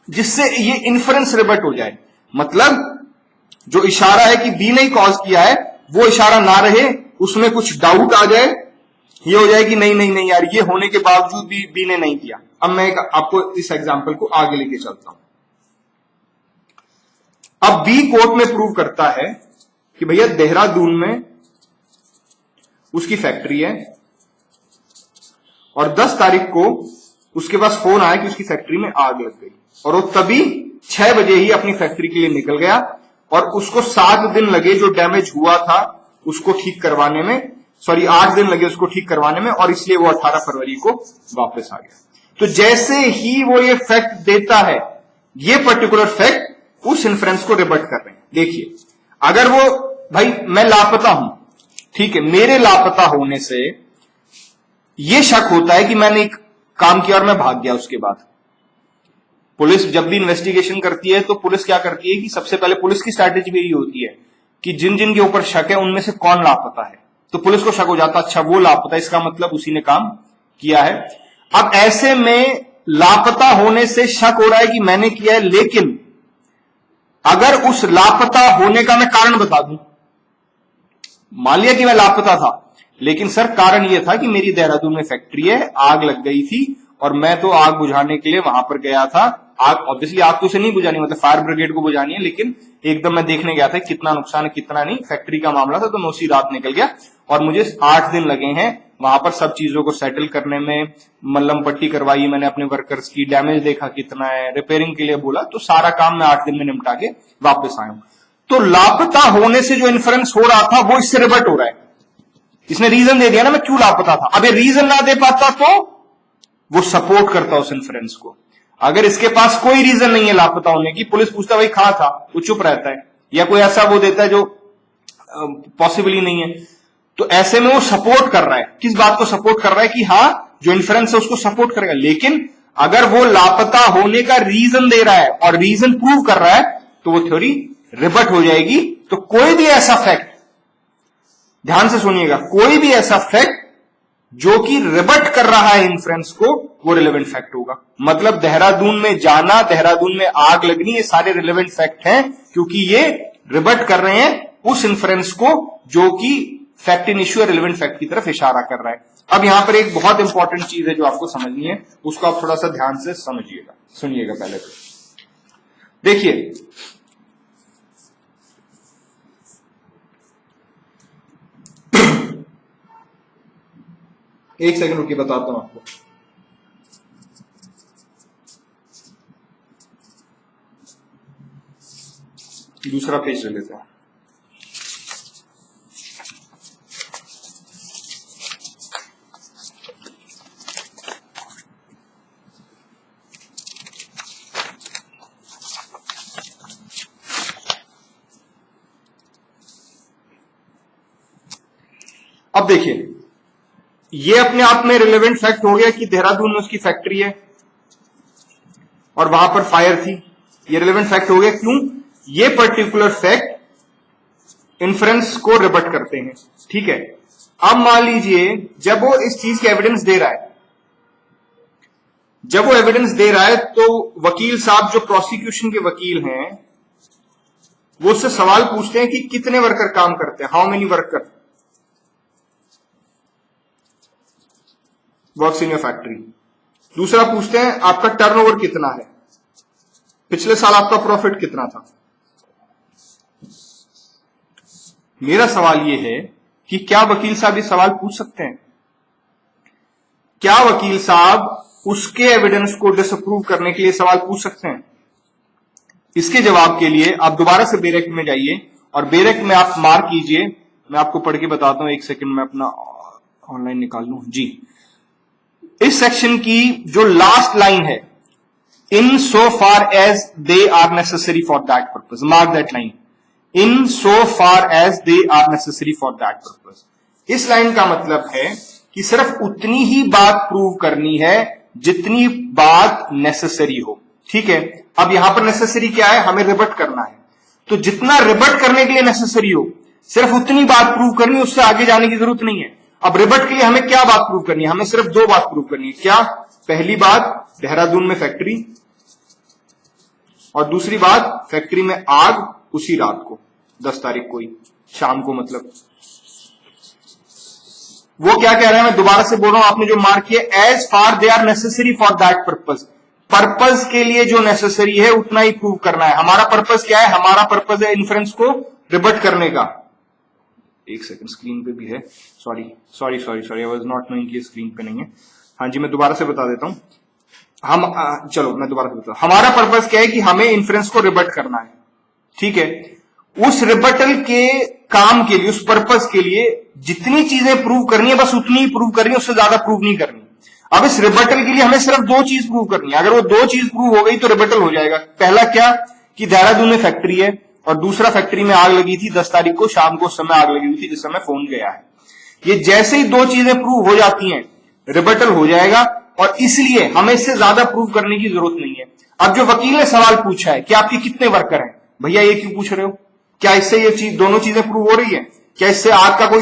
जिससे ये इन्फ्रेंस रिबट हो जाए। मतलब जो इशारा है कि बी ने ही कॉज किया है वो इशारा ना रहे, उसमें कुछ डाउट आ जाए, ये हो जाए कि नहीं यार, ये होने के बावजूद भी बी ने नहीं किया। अब मैं आपको इस एग्जांपल को आगे लेके चलता हूं। अब बी कोर्ट में प्रूव करता है कि भैया देहरादून में उसकी फैक्ट्री है और 10 तारीख को उसके पास फोन आया कि उसकी फैक्ट्री में आग लग गई और वो तभी 6 बजे ही अपनी फैक्ट्री के लिए निकल गया और उसको 7 दिन लगे जो डैमेज हुआ था उसको ठीक करवाने में, 8 दिन लगे उसको ठीक करवाने में, और इसलिए वो 18 फरवरी को वापस आ गया। तो जैसे ही वो ये फैक्ट देता है, ये पर्टिकुलर फैक्ट उस इन्फ्रेंस को रिबट कर रहे हैं। देखिए, अगर वो भाई मैं लापता हूं, ठीक है, मेरे लापता होने से ये शक होता है कि मैंने एक काम किया और मैं भाग गया। उसके बाद पुलिस जब भी इन्वेस्टिगेशन करती है तो पुलिस क्या करती है कि सबसे पहले पुलिस की स्ट्रैटेजी भी यही होती है कि जिन जिन के ऊपर शक है उनमें से कौन लापता है, तो पुलिस को शक हो जाता, अच्छा वो लापता, इसका मतलब उसी ने काम किया है। अब ऐसे में लापता होने से शक हो रहा है कि मैंने किया है, लेकिन अगर उस लापता होने का मैं कारण बता दूं, मान लिया कि मैं लापता था लेकिन सर कारण यह था कि मेरी देहरादून में फैक्ट्री है, आग लग गई थी और मैं तो आग बुझाने के लिए वहां पर गया था। आग ऑब्वियसली आग तो उसे नहीं बुझानी, मतलब फायर ब्रिगेड को बुझानी है, लेकिन एकदम मैं देखने गया था कितना नुकसान है कितना नहीं, फैक्ट्री का मामला था, तो मैं उसी रात निकल गया और मुझे 8 दिन लगे हैं वहां पर सब चीजों को सेटल करने में। मल्लम पट्टी करवाई मैंने अपने वर्कर्स की, डैमेज देखा कितना है, रिपेयरिंग के लिए बोला, तो सारा काम मैं 8 दिन में निपटा के वापस आया हूं। तो लापता होने से जो इन्फ्रेंस हो रहा था वो इससे रिवर्ट हो रहा है। इसने रीजन दे दिया ना मैं क्यों लापता था, अब ये रीजन ना दे पाता तो वो सपोर्ट करता उस इन्फ्रेंस को। अगर इसके पास कोई रीजन नहीं है लापता होने की, पुलिस पूछता भाई कहां था, वो चुप रहता है या कोई ऐसा वो देता है जो पॉसिबल ही नहीं है, तो ऐसे में वो सपोर्ट कर रहा है। किस बात को सपोर्ट कर रहा है कि हाँ जो इन्फ्रेंस है उसको सपोर्ट करेगा। लेकिन अगर वो लापता होने का रीजन दे रहा है और रीजन प्रूव कर रहा है तो वो थ्योरी रिबट हो जाएगी। तो कोई भी ऐसा फैक्ट, ध्यान से सुनिएगा, कोई भी ऐसा फैक्ट जो कि रिबट कर रहा है इन्फ्रेंस को, वो रिलेवेंट फैक्ट होगा। मतलब देहरादून में जाना, देहरादून में आग लगनी, ये सारे रिलेवेंट फैक्ट हैं क्योंकि ये रिबट कर रहे हैं उस इन्फ्रेंस को जो कि fact in issue relevant fact की तरफ इशारा कर रहा है। अब यहां पर एक बहुत इंपॉर्टेंट चीज है जो आपको समझनी है, उसको आप थोड़ा सा ध्यान से समझिएगा, सुनिएगा। पहले तो देखिए, एक सेकंड रुकिए, बताता हूं आपको। दूसरा पेज ले लेते हैं। अब देखिए, ये अपने आप में रिलेवेंट फैक्ट हो गया कि देहरादून में उसकी फैक्ट्री है और वहां पर फायर थी। ये रिलेवेंट फैक्ट हो गया। क्यों? ये पर्टिकुलर फैक्ट इन्फ्रेंस को रिबट करते हैं। ठीक है, अब मान लीजिए जब वो इस चीज के एविडेंस दे रहा है, जब वो एविडेंस दे रहा है तो वकील साहब, जो प्रोसिक्यूशन के वकील हैं, वो उससे सवाल पूछते हैं कि कितने वर्कर काम करते हैं, how many worker works in your factory. दूसरा पूछते हैं आपका टर्नओवर कितना है, पिछले साल आपका प्रॉफिट कितना था। मेरा सवाल यह है कि क्या वकील साहब ये सवाल पूछ सकते हैं? क्या वकील साहब उसके एविडेंस को डिसअप्रूव करने के लिए सवाल पूछ सकते हैं? इसके जवाब के लिए आप दोबारा से बेरेक में जाइए और बेरेक में आप मार्क कीजिए। मैं आपको पढ़ के बताता हूं, एक सेकंड में अपना ऑनलाइन निकाल लूं जी। इस सेक्शन की जो लास्ट लाइन है, in so far as they are necessary for that purpose, mark that line, in so far as they are necessary for that purpose. इस लाइन का मतलब है कि सिर्फ उतनी ही बात प्रूव करनी है जितनी बात नेसेसरी हो। ठीक है, अब यहां पर नेसेसरी क्या है? हमें रिबट करना है, तो जितना रिबट करने के लिए नेसेसरी हो सिर्फ उतनी बात प्रूव करनी है, उससे आगे जाने की जरूरत नहीं है। अब रिबट के लिए हमें क्या बात प्रूव करनी है? हमें सिर्फ दो बात प्रूव करनी है। क्या? पहली बात, देहरादून में फैक्ट्री, और दूसरी बात, फैक्ट्री में आग उसी रात को, 10 तारीख को ही शाम को। मतलब वो क्या कह रहे हैं, मैं दोबारा से बोल रहा हूं, आपने जो मार्क किया, as far they are necessary for that purpose, purpose के लिए जो नेसेसरी है उतना ही प्रूव करना है। हमारा पर्पज क्या है? हमारा पर्पज है इन्फ्रेंस को रिबट करने का। एक सेकंड, स्क्रीन पे भी है, sorry, I was not knowing कि स्क्रीन पे नहीं है। हाँ जी, मैं दोबारा से बता देता हूं। चलो मैं दोबारा से बताता हूं। हमारा पर्पज क्या है कि हमें इन्फ्रेंस को रिबट करना है। ठीक है, उस रिबटल के काम के लिए, उस पर्पज के लिए जितनी चीजें प्रूव करनी है बस उतनी ही प्रूव करनी है, उससे ज्यादा प्रूव नहीं करनी। अब इस रिबटल के लिए हमें सिर्फ दो चीज प्रूव करनी है। अगर वो दो चीज प्रूव हो गई तो रिबटल हो जाएगा। पहला क्या? कि देहरादून में फैक्ट्री है, और दूसरा फैक्ट्री में आग लगी थी 10 तारीख को शाम को, उस समय आग लगी हुई थी जिस समय फोन गया है। ये जैसे ही दो चीजें प्रूव हो जाती हैं रिबटल हो जाएगा, और इसलिए हमें इससे ज्यादा प्रूव करने की जरूरत नहीं है। अब जो वकील ने सवाल पूछा है कि आपके कितने वर्कर हैं, भैया ये क्यों पूछ रहे हो? क्या इससे ये चीज, दोनों चीजें प्रूव हो रही है? क्या इससे आग का कोई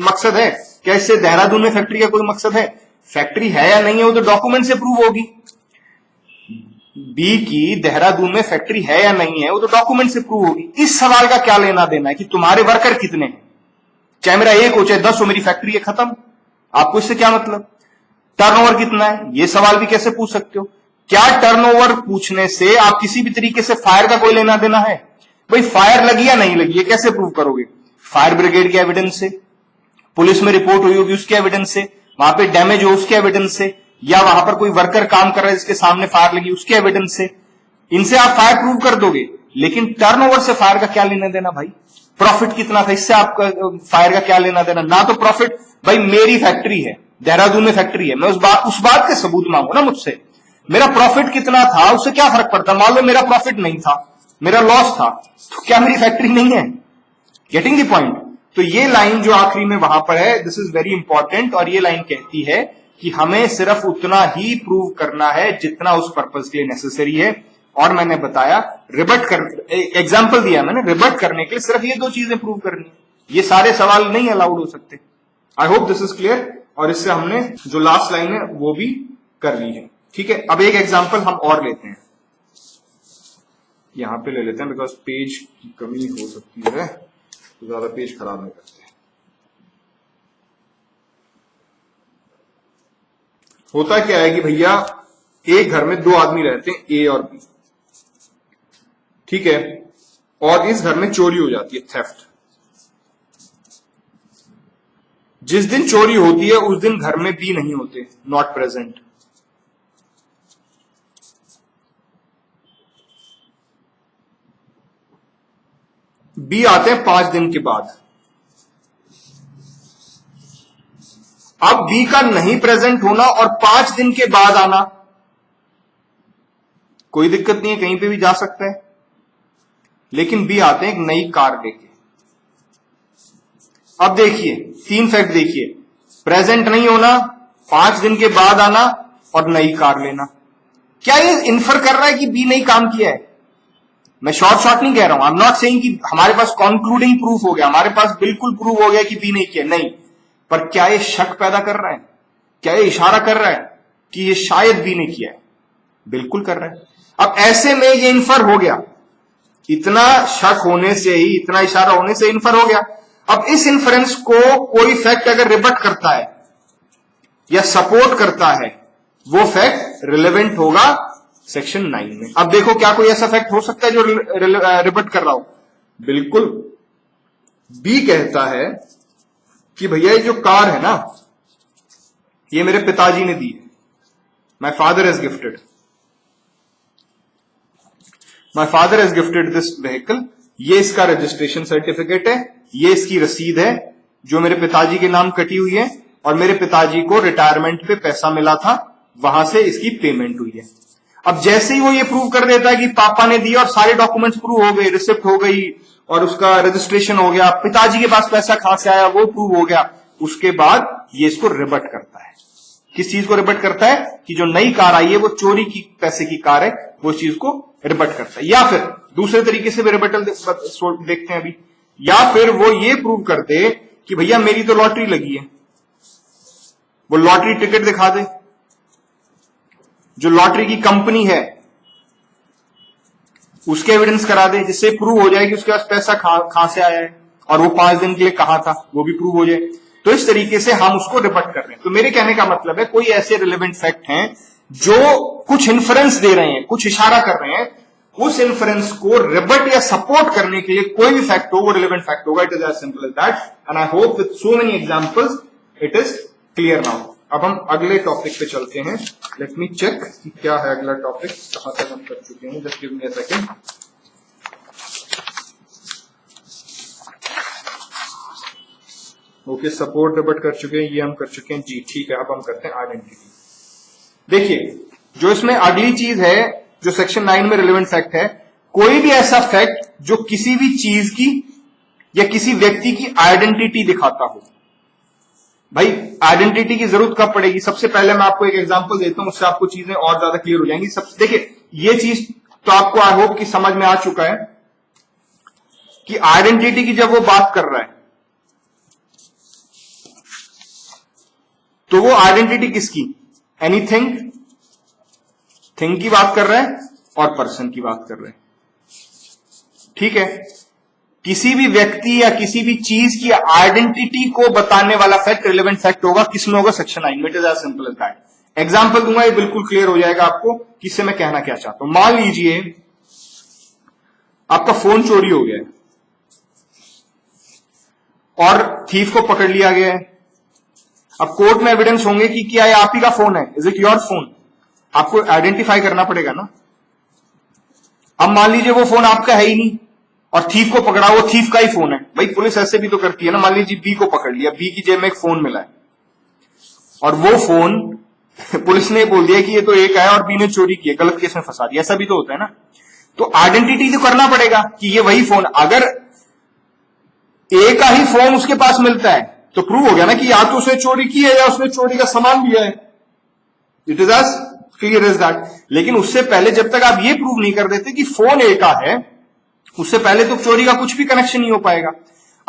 मकसद है? क्या इससे देहरादून में फैक्ट्री का कोई मकसद है? फैक्ट्री है या नहीं है वो तो डॉक्यूमेंट से प्रूव होगी। बी की देहरादून में फैक्ट्री है या नहीं है वो तो डॉक्यूमेंट से प्रूव होगी। इस सवाल का क्या लेना देना है कि तुम्हारे वर्कर कितने हैं? चाहे मेरा 1 हो चाहे 10 हो, मेरी फैक्ट्री है, खत्म। आपको इससे क्या मतलब? टर्नओवर कितना है ये सवाल भी कैसे पूछ सकते हो? क्या टर्नओवर पूछने से आप किसी भी तरीके से फायर का कोई लेना देना है? भाई फायर लगी या नहीं लगी ये कैसे प्रूव करोगे? फायर ब्रिगेड के एविडेंस से, पुलिस में रिपोर्ट हुई होगी उसके एविडेंस से, वहां पे डैमेज हो उसके एविडेंस से, या वहां पर कोई वर्कर काम कर रहा है जिसके सामने फायर लगी उसके एविडेंस से। इनसे आप फायर प्रूव कर दोगे, लेकिन टर्नओवर से फायर का क्या लेना देना भाई? प्रॉफिट कितना था इससे आपका फायर का क्या लेना देना? ना तो प्रॉफिट, भाई मेरी फैक्ट्री है, देहरादून में फैक्ट्री है, मैं उस बात के सबूत मांगू ना मुझसे। मेरा प्रॉफिट कितना था उससे क्या फर्क पड़ता? मान लो मेरा प्रॉफिट नहीं था, मेरा लॉस था, तो क्या मेरी फैक्ट्री नहीं है? Getting the point? तो ये लाइन जो आखिरी में वहां पर है, दिस इज वेरी इंपॉर्टेंट, और ये लाइन कहती है कि हमें सिर्फ उतना ही प्रूव करना है जितना उस पर्पज के लिए नेसेसरी है। और मैंने बताया रिबट कर, एग्जाम्पल दिया मैंने, रिबट करने के लिए सिर्फ ये 2 चीजें प्रूव करनी है, ये सारे सवाल नहीं अलाउड हो सकते। आई होप दिस इज क्लियर। और इससे हमने जो लास्ट लाइन है वो भी कर ली है। ठीक है, अब एक एग्जाम्पल हम और लेते हैं, यहां पे ले लेते हैं, बिकॉज पेज की कमी हो सकती है तो ज्यादा पेज खराब नहीं करते। होता क्या है कि भैया एक घर में 2 आदमी रहते हैं, ए और बी, ठीक है, और इस घर में चोरी हो जाती है, थेफ्ट। जिस दिन चोरी होती है उस दिन घर में बी नहीं होते, नॉट प्रेजेंट। बी आते हैं 5 दिन के बाद। अब बी का नहीं प्रेजेंट होना और 5 दिन के बाद आना कोई दिक्कत नहीं है, कहीं पे भी जा सकता है। लेकिन बी आते हैं एक नई कार लेके। अब देखिए 3 फैक्ट देखिए, प्रेजेंट नहीं होना, 5 दिन के बाद आना और नई कार लेना। क्या ये इन्फर कर रहा है कि बी नहीं काम किया है? मैं शॉर्ट नहीं कह रहा हूं, आई एम नॉट सेइंग कि हमारे पास कंक्लूडिंग प्रूफ हो गया, हमारे पास बिल्कुल प्रूफ हो गया कि बी नहीं किया, नहीं। पर क्या ये शक पैदा कर रहा है? क्या ये इशारा कर रहा है कि ये शायद बी ने किया है? बिल्कुल कर रहा है। अब ऐसे में ये इन्फर हो गया, इतना शक होने से ही, इतना इशारा होने से इन्फर हो गया। अब इस इन्फ्रेंस को कोई फैक्ट अगर रिबट करता है या सपोर्ट करता है, वो फैक्ट रिलेवेंट होगा सेक्शन 9 में। अब देखो क्या कोई ऐसा फैक्ट हो सकता है जो रिबट कर रहा हो? बिल्कुल। बी कहता है कि भैया ये जो कार है ना, ये मेरे पिताजी ने दी है, my father has gifted, my father has gifted this vehicle, ये इसका रजिस्ट्रेशन सर्टिफिकेट है, ये इसकी रसीद है जो मेरे पिताजी के नाम कटी हुई है, और मेरे पिताजी को रिटायरमेंट पे पैसा मिला था, वहां से इसकी पेमेंट हुई है। अब जैसे ही वो ये प्रूव कर देता है कि पापा ने दिया और सारे डॉक्यूमेंट्स प्रूव हो गए, रिसिप्ट हो गई और उसका रजिस्ट्रेशन हो गया, पिताजी के पास पैसा कहां से आया वो प्रूव हो गया, उसके बाद ये इसको रिबट करता है। किस चीज को रिबट करता है? कि जो नई कार आई है वो चोरी की पैसे की कार है, वो चीज को रिबट करता है। या फिर दूसरे तरीके से भी रिबटल देखते हैं अभी, या फिर वो ये प्रूव कर दे कि भैया मेरी तो लॉटरी लगी है, वो लॉटरी टिकट दिखा दे, जो लॉटरी की कंपनी है उसके एविडेंस करा दे, जिससे प्रूव हो जाए कि उसके पास पैसा कहां से आया है और वो 5 दिन के लिए कहां था, वो भी प्रूव हो जाए। तो इस तरीके से हम उसको रिबट कर रहे हैं। तो मेरे कहने का मतलब है कोई ऐसे रिलेवेंट फैक्ट हैं जो कुछ इन्फ्रेंस दे रहे हैं, कुछ इशारा कर रहे हैं, उस इन्फ्रेंस को रिबट या सपोर्ट करने के लिए कोई भी फैक्ट हो वो रिलेवेंट फैक्ट होगा। It is as simple as that, and I hope with so many examples it is clear now. अब हम अगले टॉपिक पे चलते हैं। लेट मी चेक कि क्या है अगला टॉपिक, कहां तक हम कर चुके हैं। Just give me a second. Okay, support रिबट कर चुके हैं, ये हम कर चुके हैं जी, ठीक है। अब हम करते हैं आइडेंटिटी। देखिए जो इसमें अगली चीज है जो सेक्शन 9 में रिलेवेंट फैक्ट है, कोई भी ऐसा फैक्ट जो किसी भी चीज की या किसी व्यक्ति की आइडेंटिटी दिखाता हो। भाई आइडेंटिटी की जरूरत कब पड़ेगी? सबसे पहले मैं आपको एक एग्जांपल देता हूं, उससे आपको चीजें और ज्यादा क्लियर हो जाएंगी। सबसे देखिए ये चीज तो आपको आई होप कि समझ में आ चुका है कि आइडेंटिटी की जब वो बात कर रहा है तो वो आइडेंटिटी किसकी? एनीथिंग, थिंग की बात कर रहा है और पर्सन की बात कर रहे हैं, ठीक है। किसी भी व्यक्ति या किसी भी चीज की आइडेंटिटी को बताने वाला फैक्ट रिलेवेंट फैक्ट होगा, किसमें होगा? सेक्शन 9 में। It is as simple as that. Example दूंगा, ये बिल्कुल क्लियर हो जाएगा आपको कि इससे मैं कहना क्या चाहता हूं। मान लीजिए आपका फोन चोरी हो गया है और थीफ को पकड़ लिया गया है। अब कोर्ट में एविडेंस होंगे कि क्या ये आप ही का फोन है, इज इट योर फोन? आपको आइडेंटिफाई करना पड़ेगा ना। अब मान लीजिए वो फोन आपका है ही नहीं और थीफ को पकड़ा, वो थीफ का ही फोन है। भाई पुलिस ऐसे भी तो करती है ना। मान लीजिए बी को पकड़ लिया, बी की जेब में एक फोन मिला है और वो फोन पुलिस ने बोल दिया कि ये तो एक है और बी ने चोरी की है, गलत केस में फंसा दिया। ऐसा भी तो होता है ना। तो आइडेंटिटी तो करना पड़ेगा कि ये वही फोन। अगर ए का ही फोन उसके पास मिलता है तो प्रूव हो गया ना कि या तो उसने चोरी की है या उसने चोरी का सामान लिया है। It is as clear as that. लेकिन उससे पहले जब तक आप ये प्रूव नहीं कर देते कि फोन ए का है, उससे पहले तो चोरी का कुछ भी कनेक्शन नहीं हो पाएगा।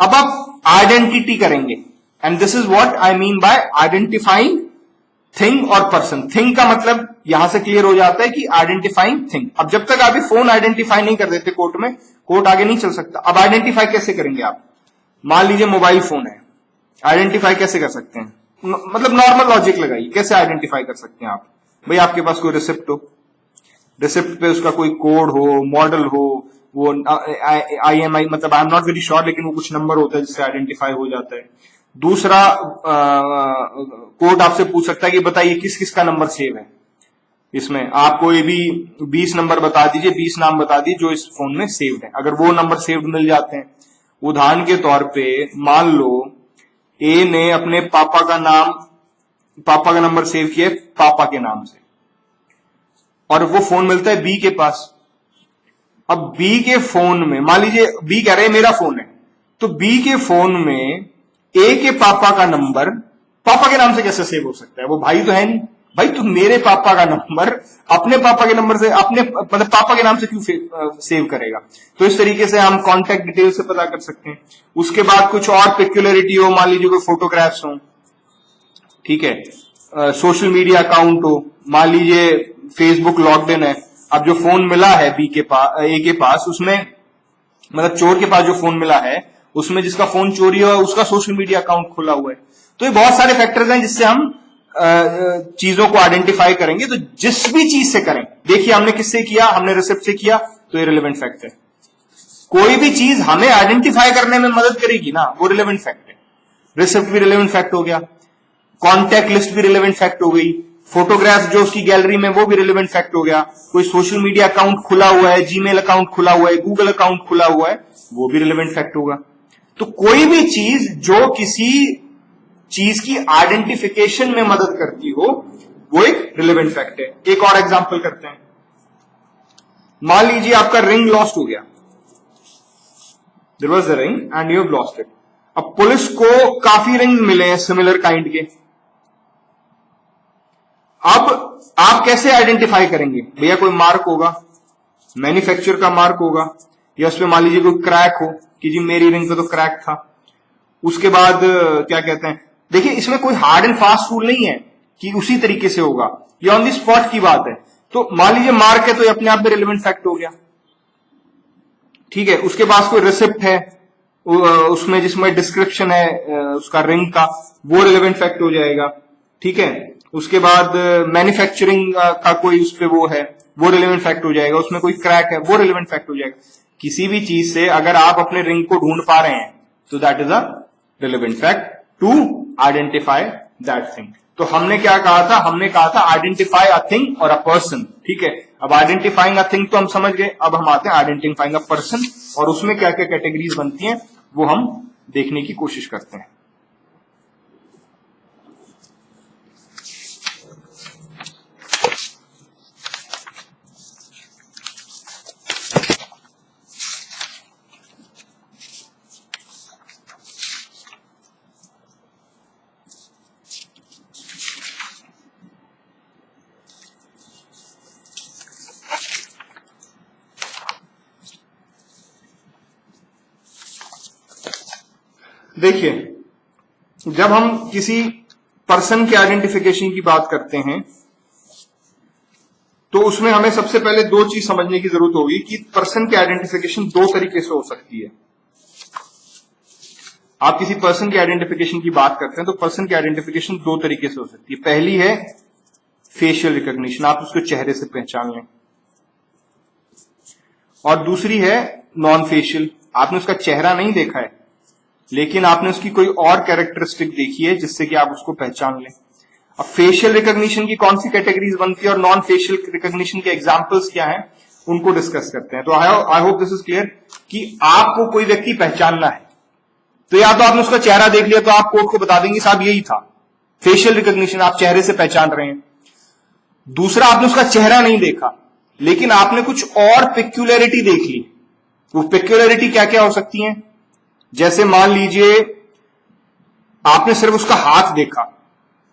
अब आप आइडेंटिटी करेंगे, and this is what I mean by identifying thing और पर्सन। थिंग का मतलब यहां से क्लियर हो जाता है कि आइडेंटिफाइंग थिंग। अब जब तक आप फोन आइडेंटिफाई नहीं कर देते कोर्ट में, कोर्ट आगे नहीं चल सकता। अब आइडेंटिफाई कैसे करेंगे आप? मान लीजिए मोबाइल फोन है, आइडेंटिफाई कैसे कर सकते हैं? मतलब नॉर्मल लॉजिक लगाइए, कैसे आइडेंटिफाई कर सकते हैं आप? भाई आपके पास कोई रिसिप्ट हो, रिसिप्ट पे उसका कोई कोड हो, मॉडल हो, वो IMI मतलब आई एम नॉट वेरी श्योर, लेकिन वो कुछ नंबर होता है जिससे आइडेंटिफाई हो जाता है। दूसरा कोर्ट आपसे पूछ सकता है कि बताइए किस किस का नंबर सेव है इसमें। आप कोई भी 20 नंबर बता दीजिए, 20 नाम बता दीजिए जो इस फोन में सेव्ड है। अगर वो नंबर सेव्ड मिल जाते हैं, उदाहरण के तौर पे मान लो ए ने अपने पापा का नंबर सेव किया पापा के नाम से, और वो फोन मिलता है बी के पास। अब बी के फोन में मान लीजिए बी कह रहे हैं मेरा फोन है, तो बी के फोन में ए के पापा का नंबर पापा के नाम से कैसे सेव हो सकता है? वो भाई तो है नहीं। भाई तो मेरे पापा का नंबर अपने पापा के नंबर से, अपने मतलब पापा के नाम से क्यों सेव करेगा? तो इस तरीके से हम कॉन्टेक्ट डिटेल से पता कर सकते हैं। उसके बाद कुछ और पेक्युलरिटी हो, मान लीजिए कोई फोटोग्राफ्स हो, ठीक है, सोशल मीडिया अकाउंट हो, मान लीजिए फेसबुक लॉग्ड इन है। अब जो फोन मिला है बी के पास, ए के पास, उसमें मतलब चोर के पास जो फोन मिला है उसमें जिसका फोन चोरी हुआ उसका सोशल मीडिया अकाउंट खुला हुआ है। तो ये बहुत सारे फैक्टर्स हैं जिससे हम चीजों को आइडेंटिफाई करेंगे। तो जिस भी चीज से करें, देखिए हमने किससे किया, हमने रिसिप्ट से किया, तो ये रिलेवेंट फैक्ट है। कोई भी चीज हमें आइडेंटिफाई करने में मदद करेगी ना, वो रिलेवेंट फैक्ट है। रिसिप्ट भी रिलेवेंट फैक्ट हो गया, कॉन्टैक्ट लिस्ट भी रिलेवेंट फैक्ट हो गई, फोटोग्राफ जो उसकी गैलरी में वो भी रिलेवेंट फैक्ट हो गया, कोई सोशल मीडिया अकाउंट खुला हुआ है, जीमेल अकाउंट खुला हुआ है, गूगल अकाउंट खुला हुआ है, वो भी रिलेवेंट फैक्ट होगा। तो कोई भी चीज जो किसी चीज की आइडेंटिफिकेशन में मदद करती हो, वो एक रिलेवेंट फैक्ट है। एक और एग्जांपल करते हैं। मान लीजिए आपका रिंग लॉस्ट हो गया, there was a ring and you have lost it. अब पुलिस को काफी रिंग मिले हैं सिमिलर काइंड के। अब आप कैसे आइडेंटिफाई करेंगे? भैया कोई मार्क होगा, मैन्युफैक्चर का मार्क होगा, या उसमें मान लीजिए कोई क्रैक हो कि जी मेरी रिंग पे तो क्रैक था। उसके बाद क्या कहते हैं, देखिए इसमें कोई हार्ड एंड फास्ट रूल नहीं है कि उसी तरीके से होगा, ये ऑन द स्पॉट की बात है। तो मान लीजिए मार्क है तो ये अपने आप में रिलेवेंट फैक्ट हो गया, ठीक है। उसके पास कोई रिसिप्ट है, उसमें जिसमें डिस्क्रिप्शन है उसका रिंग का, वो रिलेवेंट फैक्ट हो जाएगा, ठीक है। उसके बाद मैन्युफैक्चरिंग का कोई उस पे वो है, वो रिलेवेंट फैक्ट हो जाएगा। उसमें कोई क्रैक है, वो रिलेवेंट फैक्ट हो जाएगा। किसी भी चीज से अगर आप अपने रिंग को ढूंढ पा रहे हैं तो that is a relevant fact to identify that thing. तो हमने क्या कहा था? हमने कहा था आइडेंटिफाई अ थिंग और अ पर्सन, ठीक है। अब आइडेंटिफाइंग अ थिंग तो हम समझ गए, अब हम आते हैं आइडेंटिफाइंग अ पर्सन, और उसमें क्या क्या कैटेगरीज बनती हैं वो हम देखने की कोशिश करते हैं। देखिए, जब हम किसी पर्सन के आइडेंटिफिकेशन की बात करते हैं तो उसमें हमें सबसे पहले दो चीज समझने की जरूरत होगी कि पर्सन की आइडेंटिफिकेशन दो तरीके से हो सकती है। आप किसी पर्सन की आइडेंटिफिकेशन की बात करते हैं तो पर्सन की आइडेंटिफिकेशन दो तरीके से हो सकती है। पहली है फेशियल रिकॉग्निशन, आप उसको चेहरे से पहचान लें, और दूसरी है नॉन फेशियल, आपने उसका चेहरा नहीं देखा है लेकिन आपने उसकी कोई और कैरेक्टरिस्टिक देखी है जिससे कि आप उसको पहचान लें। अब फेशियल रिकॉग्निशन की कौन सी कैटेगरीज बनती है और नॉन फेशियल रिकॉग्निशन के एग्जांपल्स क्या हैं, उनको डिस्कस करते हैं। तो आई होप दिस इज क्लियर कि आपको कोई व्यक्ति पहचानना है तो या तो आपने उसका चेहरा देख लिया तो आप कोर्ट को बता देंगे साहब यही था, फेशियल रिकॉग्निशन, आप चेहरे से पहचान रहे हैं। दूसरा, आपने उसका चेहरा नहीं देखा लेकिन आपने कुछ और पेक्युलरिटी देख ली। वो पेक्युलरिटी क्या क्या हो सकती है? जैसे मान लीजिए आपने सिर्फ उसका हाथ देखा,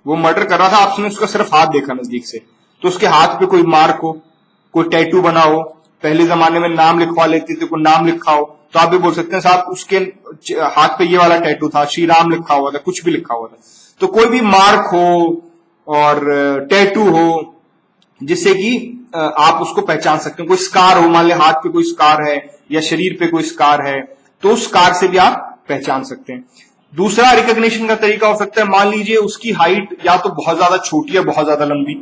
वो मर्डर कर रहा था, आपने उसका सिर्फ हाथ देखा नजदीक से, तो उसके हाथ पे कोई मार्क हो, कोई टैटू बना हो, पहले जमाने में नाम लिखवा लेते थे, कोई नाम लिखा हो, तो आप भी बोल सकते हैं साहब उसके हाथ पे ये वाला टैटू था, श्री राम लिखा हुआ था, कुछ भी लिखा हुआ था। तो कोई भी मार्क हो और टैटू हो जिससे कि आप उसको पहचान सकते हैं, कोई स्कार हो, मान ले हाथ पे कोई स्कार है या शरीर पे कोई स्कार है, तो उस स्कार से भी आप पहचान सकते हैं। दूसरा रिकॉग्निशन का तरीका हो सकता है, मान लीजिए उसकी हाइट या तो बहुत ज्यादा छोटी है, बहुत ज्यादा लंबी।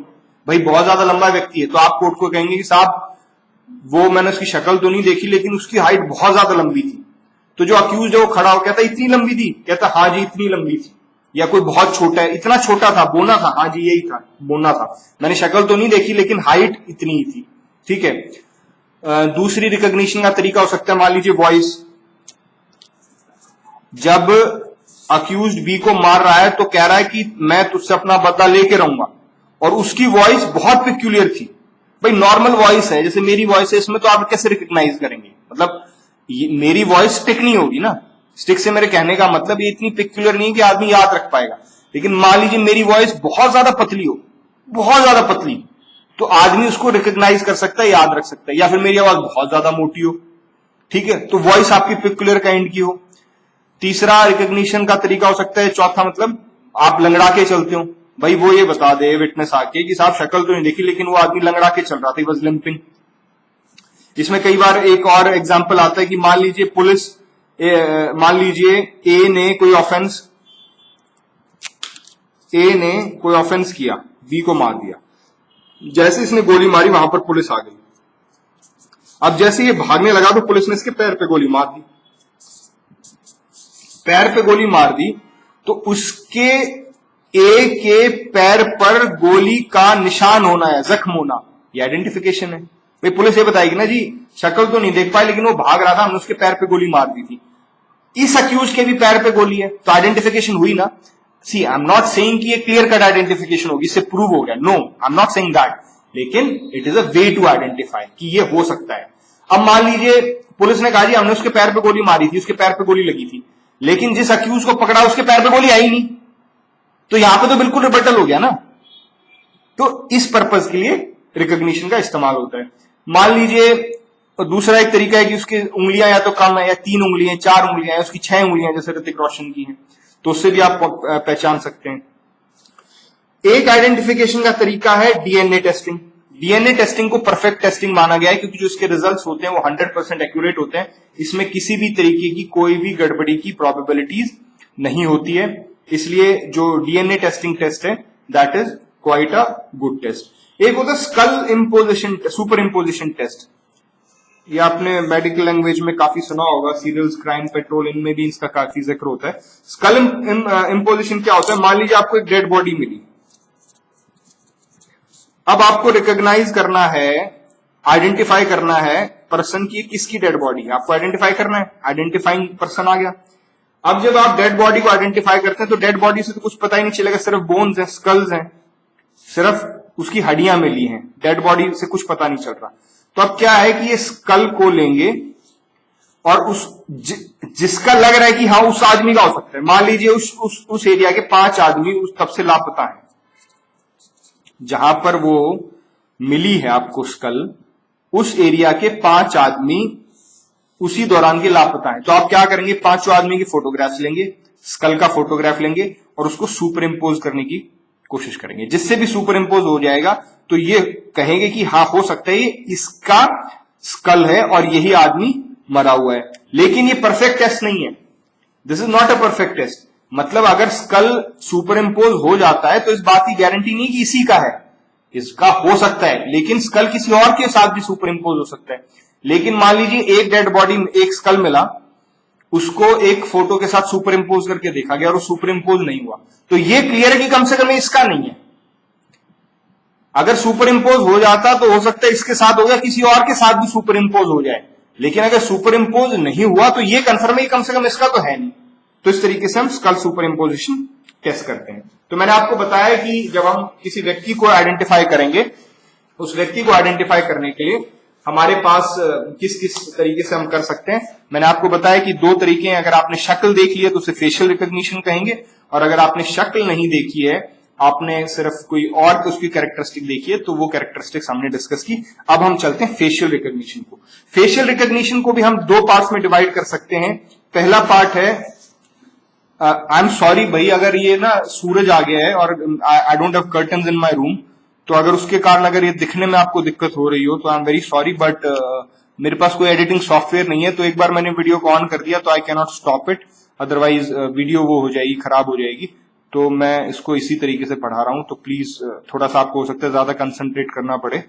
भाई बहुत ज्यादा लंबा व्यक्ति है तो आप कोर्ट को कहेंगे कि साहब वो मैंने उसकी शक्ल तो नहीं देखी लेकिन उसकी हाइट बहुत ज्यादा लंबी थी। तो जो अक्यूज है वो खड़ा हो कहता इतनी लंबी थी, कहता हाँ जी इतनी लंबी थी। या कोई बहुत छोटा है, इतना छोटा था, बोना था, हाँ जी यही था, बोना था, मैंने शक्ल तो नहीं देखी लेकिन हाइट इतनी ही थी। ठीक है। दूसरी रिकॉग्निशन का तरीका हो सकता है, मान लीजिए वॉइस। जब अक्यूज्ड बी को मार रहा है तो कह रहा है कि मैं तुझसे अपना बदला लेके रहूंगा, और उसकी वॉइस बहुत पिक्यूलियर थी। भाई नॉर्मल वॉइस है जैसे मेरी वॉइस है, इसमें तो आप कैसे रिकॉग्नाइज करेंगे, मतलब मेरी वॉइस स्टिक नहीं होगी ना। स्टिक से मेरे कहने का मतलब ये इतनी पिक्यूलियर नहीं कि आदमी याद रख पाएगा। लेकिन मान लीजिए मेरी वॉइस बहुत ज्यादा पतली हो, बहुत ज्यादा पतली, तो आदमी उसको रिकॉग्नाइज कर सकता है, याद रख सकता है। या फिर मेरी आवाज बहुत ज्यादा मोटी हो, ठीक है, तो वॉइस आपकी पिक्यूलियर काइंड की हो। तीसरा रिकॉग्निशन का तरीका हो सकता है, चौथा मतलब आप लंगड़ा के चलते हो, भाई वो ये बता दे विटनेस आके कि साहब शक्ल तो नहीं देखी लेकिन वो आदमी लंगड़ा के चल रहा था, वॉज लिंपिंग। इसमें कई बार एक और एग्जांपल आता है कि मान लीजिए पुलिस, मान लीजिए ए ने कोई ऑफेंस किया, बी को मार दिया, जैसे इसने गोली मारी वहां पर पुलिस आ गई। अब जैसे ये भागने लगा तो पुलिस ने इसके पैर पे गोली मार दी, पैर पे गोली मार दी, तो उसके ए के पैर पर गोली का निशान होना है, जख्म होना, ये आइडेंटिफिकेशन है। भाई पुलिस ये बताएगी ना जी शक्ल तो नहीं देख पाई लेकिन वो भाग रहा था, हमने उसके पैर पे गोली मार दी थी। इस अक्यूज के भी पैर पे गोली है, तो आइडेंटिफिकेशन हुई ना। सी आई एम नॉट सेइंग कि ये क्लियर कट आइडेंटिफिकेशन होगी, इससे प्रूव हो गया, no I am not saying that, लेकिन it is a way to identify कि ये हो सकता है। अब मान लीजिए पुलिस ने कहा जी हमने उसके पैर पे गोली मारी थी, उसके पैर पे गोली लगी थी, लेकिन जिस अक्यूज को पकड़ा उसके पैर पे गोली आई नहीं, तो यहां पे तो बिल्कुल रिबटल हो गया ना। तो इस पर्पज के लिए रिकॉग्निशन का इस्तेमाल होता है। मान लीजिए दूसरा एक तरीका है कि उसकी उंगलियां या तो कम है, या 3 उंगलियां, 4 उंगलियां, उसकी 6 उंगलियां जैसे ऋतिक रोशन की हैं, तो उससे भी आप पहचान सकते हैं। एक आइडेंटिफिकेशन का तरीका है डीएनए टेस्टिंग। डीएनए टेस्टिंग को परफेक्ट टेस्टिंग माना गया है क्योंकि जो इसके रिजल्ट्स होते हैं वो 100% एक्यूरेट होते हैं, इसमें किसी भी तरीके की कोई भी गड़बड़ी की प्रोबेबिलिटीज नहीं होती है। इसलिए जो डीएनए टेस्टिंग टेस्ट है that is quite a good test. एक होता है skull imposition, super imposition test. ये आपने मेडिकल लैंग्वेज में काफी सुना होगा, सीरियल्स, क्राइम पेट्रोल, इनमें भी इसका काफी जिक्र होता है। स्कल इम्पोजिशन क्या होता है, मान लीजिए आपको एक डेड बॉडी मिली, अब आपको रिकॉग्नाइज करना है, आइडेंटिफाई करना है पर्सन की किसकी डेड बॉडी है, आपको आइडेंटिफाई करना है, आइडेंटिफाइंग पर्सन आ गया। अब जब आप डेड बॉडी को आइडेंटिफाई करते हैं तो डेड बॉडी से तो कुछ पता ही नहीं चलेगा, सिर्फ बोन्स हैं, स्कल्स हैं, सिर्फ उसकी हड्डियां मिली हैं, डेड बॉडी से कुछ पता नहीं चल रहा। तो अब क्या है कि ये स्कल को लेंगे और जिसका लग रहा है कि हाँ उस आदमी का हो सकता है, मान लीजिए उस एरिया के 5 आदमी उस तब से लापता है जहां पर वो मिली है आपको स्कल, उस एरिया के 5 आदमी उसी दौरान के लापता है। तो आप क्या करेंगे, 5 आदमी की फोटोग्राफ्स लेंगे, स्कल का फोटोग्राफ लेंगे और उसको सुपर इम्पोज करने की कोशिश करेंगे। जिससे भी सुपर इम्पोज हो जाएगा तो ये कहेंगे कि हाँ हो सकता है ये इसका स्कल है और यही आदमी मरा हुआ है। लेकिन ये परफेक्ट टेस्ट नहीं है, this is not a perfect test. मतलब अगर स्कल सुपर इम्पोज हो जाता है तो इस बात की गारंटी नहीं कि इसी का है, इसका हो सकता है, लेकिन स्कल किसी और के साथ भी सुपर इम्पोज हो सकता है। लेकिन मान लीजिए एक डेड बॉडी, एक स्कल मिला, उसको एक फोटो के साथ सुपर इम्पोज करके देखा गया और वो सुपर इम्पोज नहीं हुआ, तो ये क्लियर है कि कम से कम इसका नहीं है। अगर सुपर इम्पोज हो जाता तो हो सकता है इसके साथ हो गया, किसी और के साथ भी सुपर इम्पोज हो जाए, लेकिन अगर सुपर इम्पोज नहीं हुआ तो ये कंफर्म है कम से कम इसका तो है नहीं। तो इस तरीके से हम स्कल सुपर इम्पोजिशन टेस्ट करते हैं। तो मैंने आपको बताया कि जब हम किसी व्यक्ति को आइडेंटिफाई करेंगे, उस व्यक्ति को आइडेंटिफाई करने के लिए हमारे पास किस किस तरीके से हम कर सकते हैं। मैंने आपको बताया कि 2 तरीके हैं, अगर आपने शक्ल देखी है तो उसे फेशियल रिकॉग्निशन कहेंगे, और अगर आपने शक्ल नहीं देखी है आपने सिर्फ कोई और उसकी कैरेक्टरिस्टिक देखी है, तो वो कैरेक्टरिस्टिक्स हमने डिस्कस की। अब हम चलते हैं फेशियल रिकॉग्निशन को। फेशियल रिकॉग्निशन को भी हम दो पार्ट्स में डिवाइड कर सकते हैं। पहला पार्ट है, आई एम सॉरी भाई, अगर ये ना सूरज आ गया है और I don't have curtains in my room, तो अगर उसके कारण अगर ये दिखने में आपको दिक्कत हो रही हो तो I am very sorry, but मेरे पास कोई एडिटिंग सॉफ्टवेयर नहीं है, तो एक बार मैंने वीडियो को ऑन कर दिया तो I can not stop it, otherwise video वो हो जाएगी, खराब हो जाएगी। तो मैं इसको इसी तरीके से पढ़ा रहा हूं, तो प्लीज थोड़ा सा आपको हो सकता है ज्यादा कंसंट्रेट करना पड़े,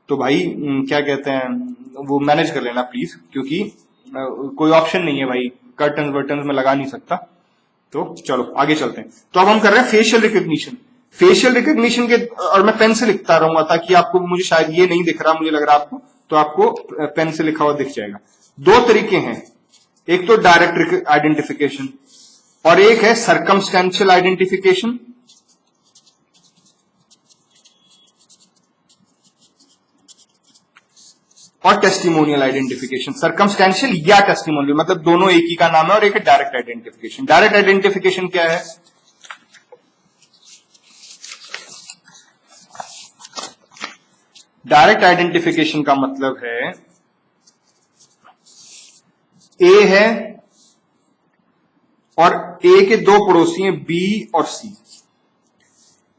तो भाई क्या कहते हैं वो मैनेज कर लेना प्लीज, क्योंकि कोई ऑप्शन नहीं है भाई, कर्टन वर्टन में लगा नहीं सकता। तो चलो आगे चलते हैं। तो अब हम कर रहे हैं फेशियल रिकॉग्निशन। फेशियल रिकॉग्निशन के, और मैं पेन से लिखता रहूंगा ताकि आपको, मुझे शायद ये नहीं दिख रहा, मुझे लग रहा आपको, तो आपको पेन से लिखा हुआ दिख जाएगा। दो तरीके हैं, एक तो डायरेक्ट आइडेंटिफिकेशन और एक है सर्कमस्टेंशियल आइडेंटिफिकेशन। और टेस्टिमोनियल आइडेंटिफिकेशन। सर्कमस्टेंशियल या टेस्टिमोनियल मतलब दोनों एक ही का नाम है, और एक है डायरेक्ट आइडेंटिफिकेशन। डायरेक्ट आइडेंटिफिकेशन क्या है? डायरेक्ट आइडेंटिफिकेशन का मतलब है, ए है और ए के दो पड़ोसी हैं बी और सी।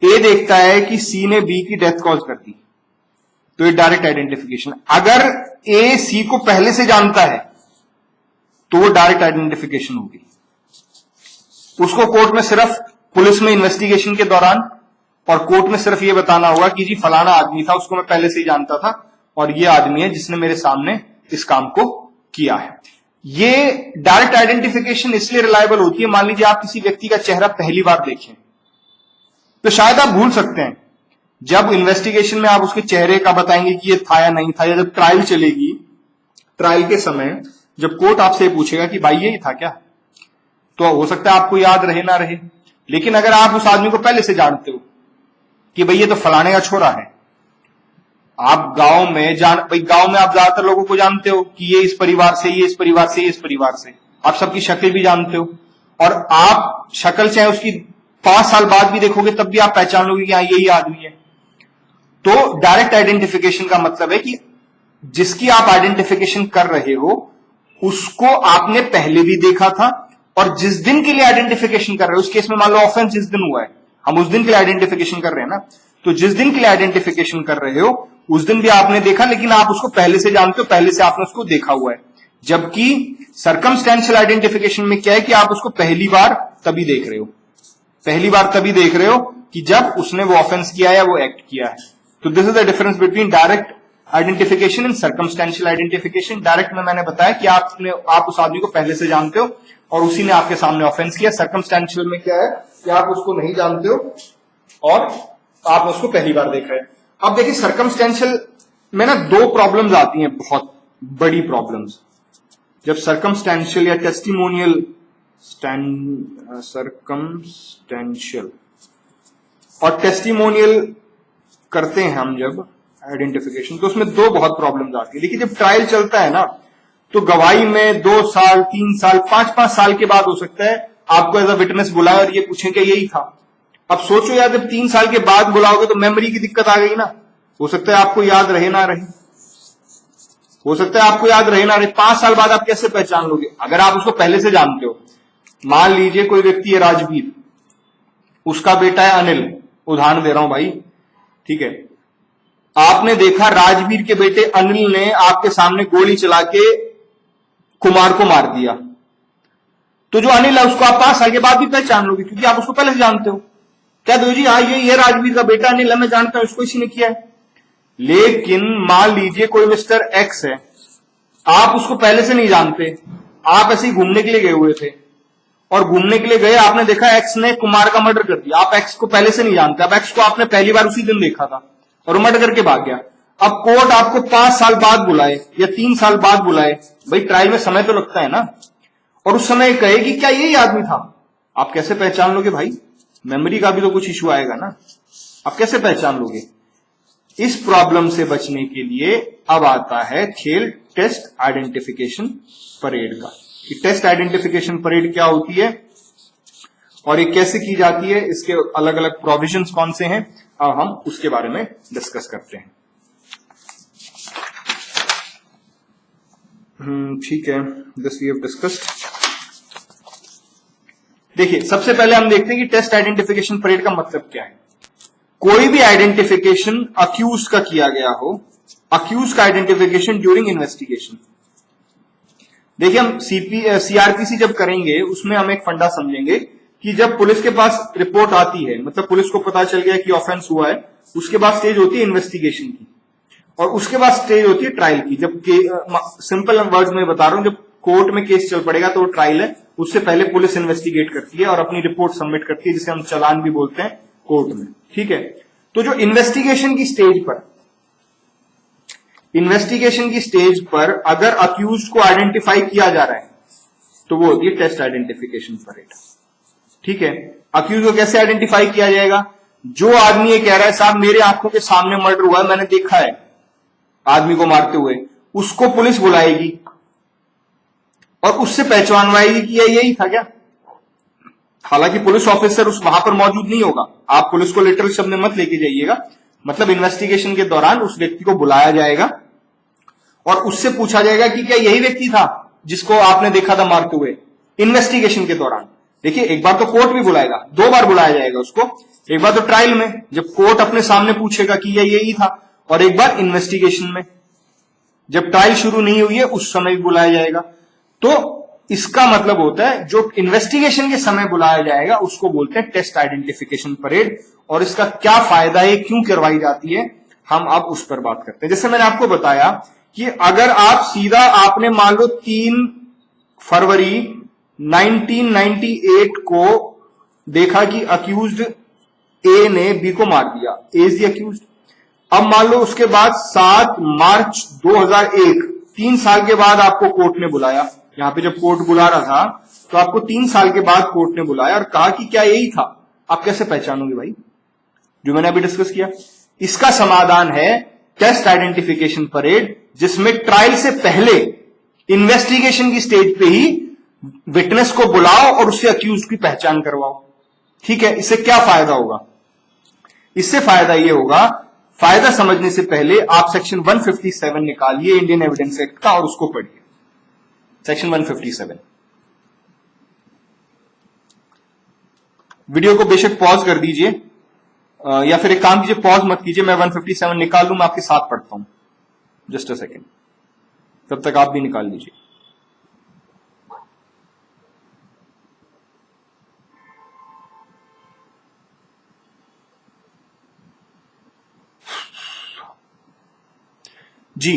ए देखता है कि सी ने बी की डेथ कॉज कर दी, तो ये डायरेक्ट आइडेंटिफिकेशन। अगर ए सी को पहले से जानता है तो वो डायरेक्ट आइडेंटिफिकेशन होगी। उसको कोर्ट में सिर्फ, पुलिस में इन्वेस्टिगेशन के दौरान और कोर्ट में सिर्फ ये बताना होगा कि जी फलाना आदमी था, उसको मैं पहले से ही जानता था, और ये आदमी है जिसने मेरे सामने इस काम को किया है। ये डायरेक्ट आइडेंटिफिकेशन इसलिए रिलायबल होती है, मान लीजिए आप किसी व्यक्ति का चेहरा पहली बार देखें तो शायद आप भूल सकते हैं, जब इन्वेस्टिगेशन में आप उसके चेहरे का बताएंगे कि ये था या नहीं था, या जब ट्रायल चलेगी, ट्रायल के समय जब कोर्ट आपसे पूछेगा कि भाई यही था क्या, तो हो सकता है आपको याद रहे ना रहे। लेकिन अगर आप उस आदमी को पहले से जानते हो कि भाई ये तो फलाने का छोरा है, आप गांव में गांव में आप ज्यादातर लोगों को जानते हो कि ये इस परिवार से, ये इस परिवार से, ये इस परिवार से, आप सबकी शक्ल भी जानते हो, और आप शक्ल चाहे उसकी 5 साल बाद भी देखोगे तब भी आप पहचान लोगे कि हाँ यही आदमी है। तो डायरेक्ट आइडेंटिफिकेशन का मतलब है कि जिसकी आप आइडेंटिफिकेशन कर रहे हो उसको आपने पहले भी देखा था, और जिस दिन के लिए आइडेंटिफिकेशन कर रहे हो, उस केस में मान लो ऑफेंस जिस दिन हुआ है, हम उस दिन के लिए आइडेंटिफिकेशन कर रहे हैं ना, तो जिस दिन के लिए आइडेंटिफिकेशन कर रहे हो उस दिन भी आपने देखा, लेकिन आप उसको पहले से जानते हो, पहले से आपने उसको देखा हुआ है। जबकि सर्कमस्टेंशियल आइडेंटिफिकेशन में क्या है कि आप उसको पहली बार तभी देख रहे हो, पहली बार तभी देख रहे हो कि जब उसने वो ऑफेंस किया है, वो एक्ट किया है। तो this is the difference between direct identification and circumstantial identification. Direct में मैंने बताया कि आप उस आदमी को पहले से जानते हो और उसी ने आपके सामने ऑफेंस किया। सर्कमस्टेंशियल में क्या है कि आप उसको नहीं जानते हो और आपने उसको पहली बार देखा है। अब देखिए सर्कमस्टेंशियल में ना दो प्रॉब्लम्स आती हैं, बहुत बड़ी प्रॉब्लम्स, जब सर्कमस्टेंशियल या टेस्टिमोनियल, सर्कमस्टेंशियल और टेस्टिमोनियल करते हैं हम जब आइडेंटिफिकेशन, तो उसमें दो बहुत प्रॉब्लम्स आती है। देखिए जब ट्रायल चलता है ना, तो गवाही में 2 साल, 3 साल, 5-5 साल के बाद हो सकता है आपको एज अ विटनेस बुलाए और ये पूछें कि यही था। अब सोचो यार, जब 3 साल के बाद बुलाओगे तो मेमोरी की दिक्कत आ गई ना, हो सकता है आपको याद रहे ना रहे, हो सकता है आपको याद रहे ना रहे। 5 साल बाद आप कैसे पहचान लोगे अगर आप उसको पहले से जानते हो? मान लीजिए कोई व्यक्ति है राजवीर, उसका बेटा है अनिल, उदाहरण दे रहा हूं भाई, ठीक है। आपने देखा राजवीर के बेटे अनिल ने आपके सामने गोली चला के कुमार को मार दिया, तो जो अनिल है उसको आप 5 साल के बाद भी पहचान लोगे, क्योंकि आप उसको पहले से जानते हो। क्या दो जी, हाँ ये राजवीर का बेटा अनिल है, मैं जानता हूं इसको, इसी ने किया है। लेकिन मान लीजिए कोई मिस्टर एक्स है, आप उसको पहले से नहीं जानते, आप ऐसे ही घूमने के लिए गए हुए थे, और घूमने के लिए गए, आपने देखा एक्स ने कुमार का मर्डर कर दिया। आप एक्स को पहले से नहीं जानते, अब एक्स को आपने पहली बार उसी दिन देखा था और मर्डर करके भाग गया। अब कोर्ट आपको 5 साल बाद बुलाए या 3 साल बाद बुलाए, भाई ट्रायल में समय तो लगता है ना, और उस समय कहे कि क्या यही आदमी था, आप कैसे पहचान लोगे भाई? मेमोरी का भी तो कुछ इश्यू आएगा ना, आप कैसे पहचान लोगे? इस प्रॉब्लम से बचने के लिए अब आता है खेल टेस्ट आइडेंटिफिकेशन परेड का। कि टेस्ट आइडेंटिफिकेशन परेड क्या होती है? और ये कैसे की जाती है, इसके अलग अलग प्रोविजंस कौन से हैं, अब हम उसके बारे में डिस्कस करते हैं। ठीक है, दिस वी हैव डिस्कस्ड। देखिए, सबसे पहले हम देखते हैं कि टेस्ट आइडेंटिफिकेशन परेड का मतलब क्या है। कोई भी आइडेंटिफिकेशन अक्यूज का किया गया हो, अक्यूज का आइडेंटिफिकेशन ड्यूरिंग इन्वेस्टिगेशन। देखिए, हम सीआरपीसी जब करेंगे उसमें हम एक फंडा समझेंगे कि जब पुलिस के पास रिपोर्ट आती है, मतलब पुलिस को पता चल गया कि ऑफेंस हुआ है, उसके बाद स्टेज होती है इन्वेस्टिगेशन की और उसके बाद स्टेज होती है ट्रायल की। जब सिंपल वर्ड्स में बता रहा हूं, जब कोर्ट में केस चल पड़ेगा तो ट्रायल है, उससे पहले पुलिस इन्वेस्टिगेट करती है और अपनी रिपोर्ट सबमिट करती है, जिसे हम चालान भी बोलते हैं कोर्ट में। ठीक है, तो जो इन्वेस्टिगेशन की स्टेज पर अगर अक्यूज को आइडेंटिफाई किया जा रहा है तो वो होती है टेस्ट आइडेंटिफिकेशन परेड। ठीक है, अक्यूज को कैसे आइडेंटिफाई किया जाएगा? जो आदमी ये कह रहा है साहब मेरे आंखों के सामने मर्डर हुआ है, मैंने देखा है आदमी को मारते हुए, उसको पुलिस बुलाएगी और उससे पहचानवाएगी कि यही था क्या। हालांकि पुलिस ऑफिसर उस वहां पर मौजूद नहीं होगा, आप पुलिस को लिटरल शब्द में मत लेके जाइएगा, मतलब इन्वेस्टिगेशन के दौरान उस व्यक्ति को बुलाया जाएगा और उससे पूछा जाएगा कि क्या यही व्यक्ति था जिसको आपने देखा था मारते हुए इन्वेस्टिगेशन के दौरान। देखिए, एक बार तो कोर्ट भी बुलाएगा, 2 बार बुलाया जाएगा उसको। एक बार तो ट्रायल में जब कोर्ट अपने सामने पूछेगा कि यही था, और एक बार इन्वेस्टिगेशन में जब ट्रायल शुरू नहीं हुई है उस समय भी बुलाया जाएगा। तो इसका मतलब होता है जो इन्वेस्टिगेशन के समय बुलाया जाएगा उसको बोलते हैं टेस्ट आइडेंटिफिकेशन परेड। और इसका क्या फायदा है, क्यों करवाई जाती है, हम अब उस पर बात करते हैं। जैसे मैंने आपको बताया कि अगर आप सीधा आपने मान लो 3 फरवरी 1998 को देखा कि अक्यूज्ड ए ने बी को मार दिया, ए इज द अक्यूज्ड। अब मान लो उसके बाद 7 मार्च 2001, 3 साल के बाद आपको कोर्ट ने बुलाया। यहां पे जब कोर्ट बुला रहा था तो आपको 3 साल के बाद कोर्ट ने बुलाया और कहा कि क्या यही था। आप कैसे पहचानोगे भाई, जो मैंने अभी डिस्कस किया। इसका समाधान है टेस्ट आइडेंटिफिकेशन परेड, जिसमें ट्रायल से पहले इन्वेस्टिगेशन की स्टेज पे ही विटनेस को बुलाओ और उससे अक्यूज की पहचान करवाओ। ठीक है, इससे क्या फायदा होगा? इससे फायदा यह होगा, फायदा समझने से पहले आप सेक्शन 157 निकालिए इंडियन एविडेंस एक्ट का और उसको पढ़िए। सेक्शन 157। वीडियो को बेशक पॉज कर दीजिए या फिर एक काम कीजिए, पॉज मत कीजिए, मैं 157 निकाल लूं, मैं आपके साथ पढ़ता हूं। जस्ट अ सेकेंड, तब तक आप भी निकाल लीजिए। जी,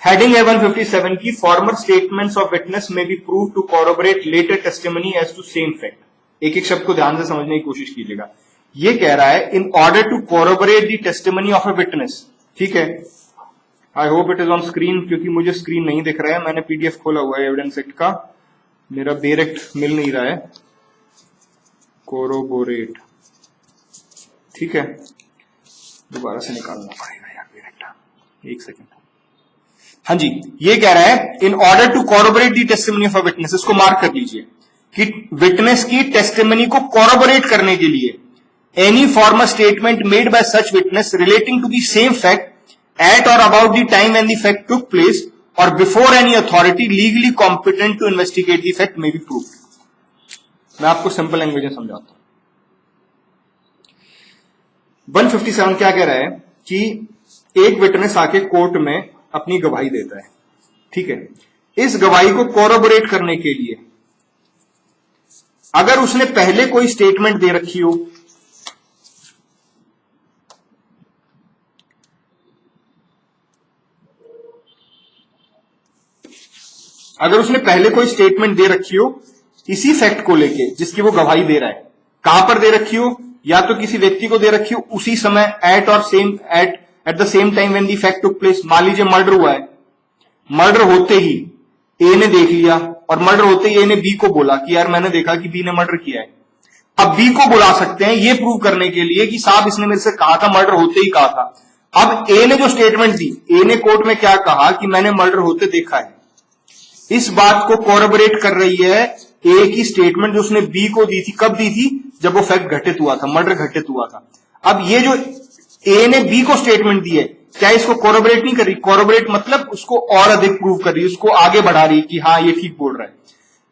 हेडिंग है 157 की, former statements of witness may be prove to corroborate later testimony as to same fact. एक एक शब्द को ध्यान से समझने की कोशिश कीजिएगा। ये कह रहा है in order to corroborate the testimony of a witness. ठीक है, I hope it is on screen, क्योंकि मुझे स्क्रीन नहीं दिख रहा है। मैंने पीडीएफ खोला हुआ है एविडेंस एक्ट का, मेरा डायरेक्ट मिल नहीं रहा है। कोरोबोरेट, ठीक है, दोबारा से निकालना पड़ेगा यार डायरेक्ट। एक सेकेंड। हाँ जी, ये कह रहा है in order to corroborate the testimony of a witness, इसको मार्क कर लीजिए कि विटनेस की टेस्टिमनी को कॉरोबोरेट करने के लिए any former statement made by such witness relating to the same fact at or about the time when the fact took place or before any authority legally competent to investigate the fact may be proved। मैं आपको simple language में समझाता हूं। 157 क्या कह रहा है कि एक विटनेस आके कोर्ट में अपनी गवाही देता है। ठीक है, इस गवाही को कोरोबोरेट करने के लिए अगर उसने पहले कोई स्टेटमेंट दे रखी हो, अगर उसने पहले कोई स्टेटमेंट दे रखी हो इसी फैक्ट को लेके जिसकी वो गवाही दे रहा है, कहां पर दे रखी हो, या तो किसी व्यक्ति को दे रखी हो उसी समय at the same time when the fact took place. मान लीजिए मर्डर हुआ है, मर्डर होते ही ए ने देख लिया और मर्डर होते ही ए ने बी को बोला कि यार मैंने देखा कि बी ने मर्डर किया है। अब बी को बुला सकते हैं ये प्रूव करने के लिए कि साहब इसने मेरे से कहा था, मर्डर होते ही कहा था। अब ए ने जो स्टेटमेंट दी, ए ने कोर्ट में क्या कहा कि मैंने मर्डर होते देखा है, इस बात को कोरोबोरेट कर रही है ए की स्टेटमेंट जो उसने बी को दी थी, कब दी थी? जब वो फैक्ट घटित हुआ था, मर्डर घटित हुआ था। अब ये जो ए ने बी को स्टेटमेंट दी है, क्या इसको कोरोबरेट नहीं कर रही? कोरोबरेट मतलब उसको और अधिक प्रूव कर रही है, उसको आगे बढ़ा रही है कि हाँ ये ठीक बोल रहा है।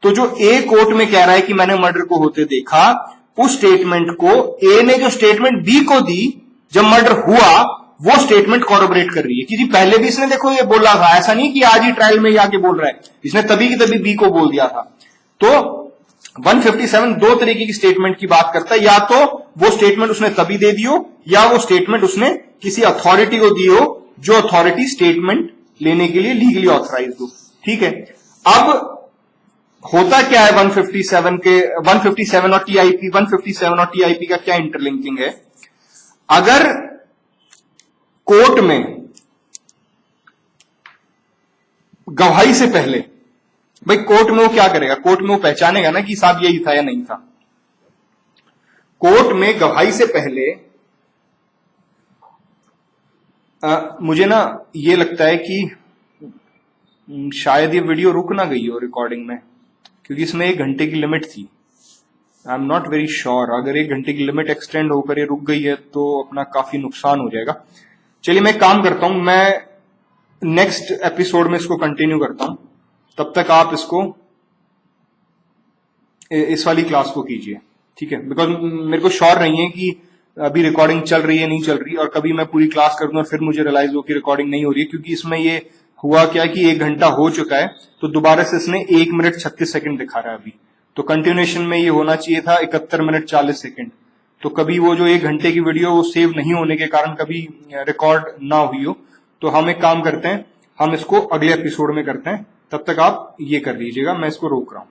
तो जो ए कोर्ट में कह रहा है कि मैंने मर्डर को होते देखा, उस स्टेटमेंट को ए ने जो स्टेटमेंट बी को दी जब मर्डर हुआ, वो स्टेटमेंट कोरोबरेट कर रही है कि जी पहले भी इसने देखो ये बोला था, ऐसा नहीं कि आज ही ट्रायल में आके बोल रहा है, इसने तभी की तभी बी को बोल दिया था। तो 157 दो तरीके की स्टेटमेंट की बात करता है, या तो वो स्टेटमेंट उसने तभी दे दी हो, या वो स्टेटमेंट उसने किसी अथॉरिटी को दी हो, जो अथॉरिटी स्टेटमेंट लेने के लिए लीगली ऑथराइज हो। ठीक है, अब होता क्या है 157 और टीआईपी, 157 और टीआईपी का क्या इंटरलिंकिंग है? अगर कोर्ट में गवाही से पहले, भाई कोर्ट में वो क्या करेगा? कोर्ट में वो पहचानेगा ना कि साहब यही था या नहीं था। कोर्ट में गवाही से पहले मुझे ना ये लगता है कि शायद ये वीडियो रुक ना गई हो रिकॉर्डिंग में, क्योंकि इसमें 1 घंटे की लिमिट थी। आई एम नॉट वेरी श्योर, अगर 1 घंटे की लिमिट एक्सटेंड होकर ये रुक गई है तो अपना काफी नुकसान हो जाएगा। चलिए मैं काम करता हूं, मैं नेक्स्ट एपिसोड में इसको कंटिन्यू करता हूं, तब तक आप इसको इस वाली क्लास को कीजिए, ठीक है? बिकॉज मेरे को श्योर नहीं है कि अभी रिकॉर्डिंग चल रही है नहीं चल रही, और कभी मैं पूरी क्लास कर दूं और फिर मुझे रियलाइज हो कि रिकॉर्डिंग नहीं हो रही है, क्योंकि इसमें ये हुआ क्या कि 1 घंटा हो चुका है, तो दोबारा से इसने 1 मिनट 36 सेकंड दिखा रहा है अभी। तो कंटिन्यूएशन में ये होना चाहिए था 71 मिनट 40 सेकंड। तो कभी वो जो 1 घंटे की वीडियो वो सेव नहीं होने के कारण कभी रिकॉर्ड ना हुई हो। तो हम एक काम करते हैं, हम इसको अगले एपिसोड में करते हैं, तब तक आप ये कर लीजिएगा, मैं इसको रोक रहा हूं।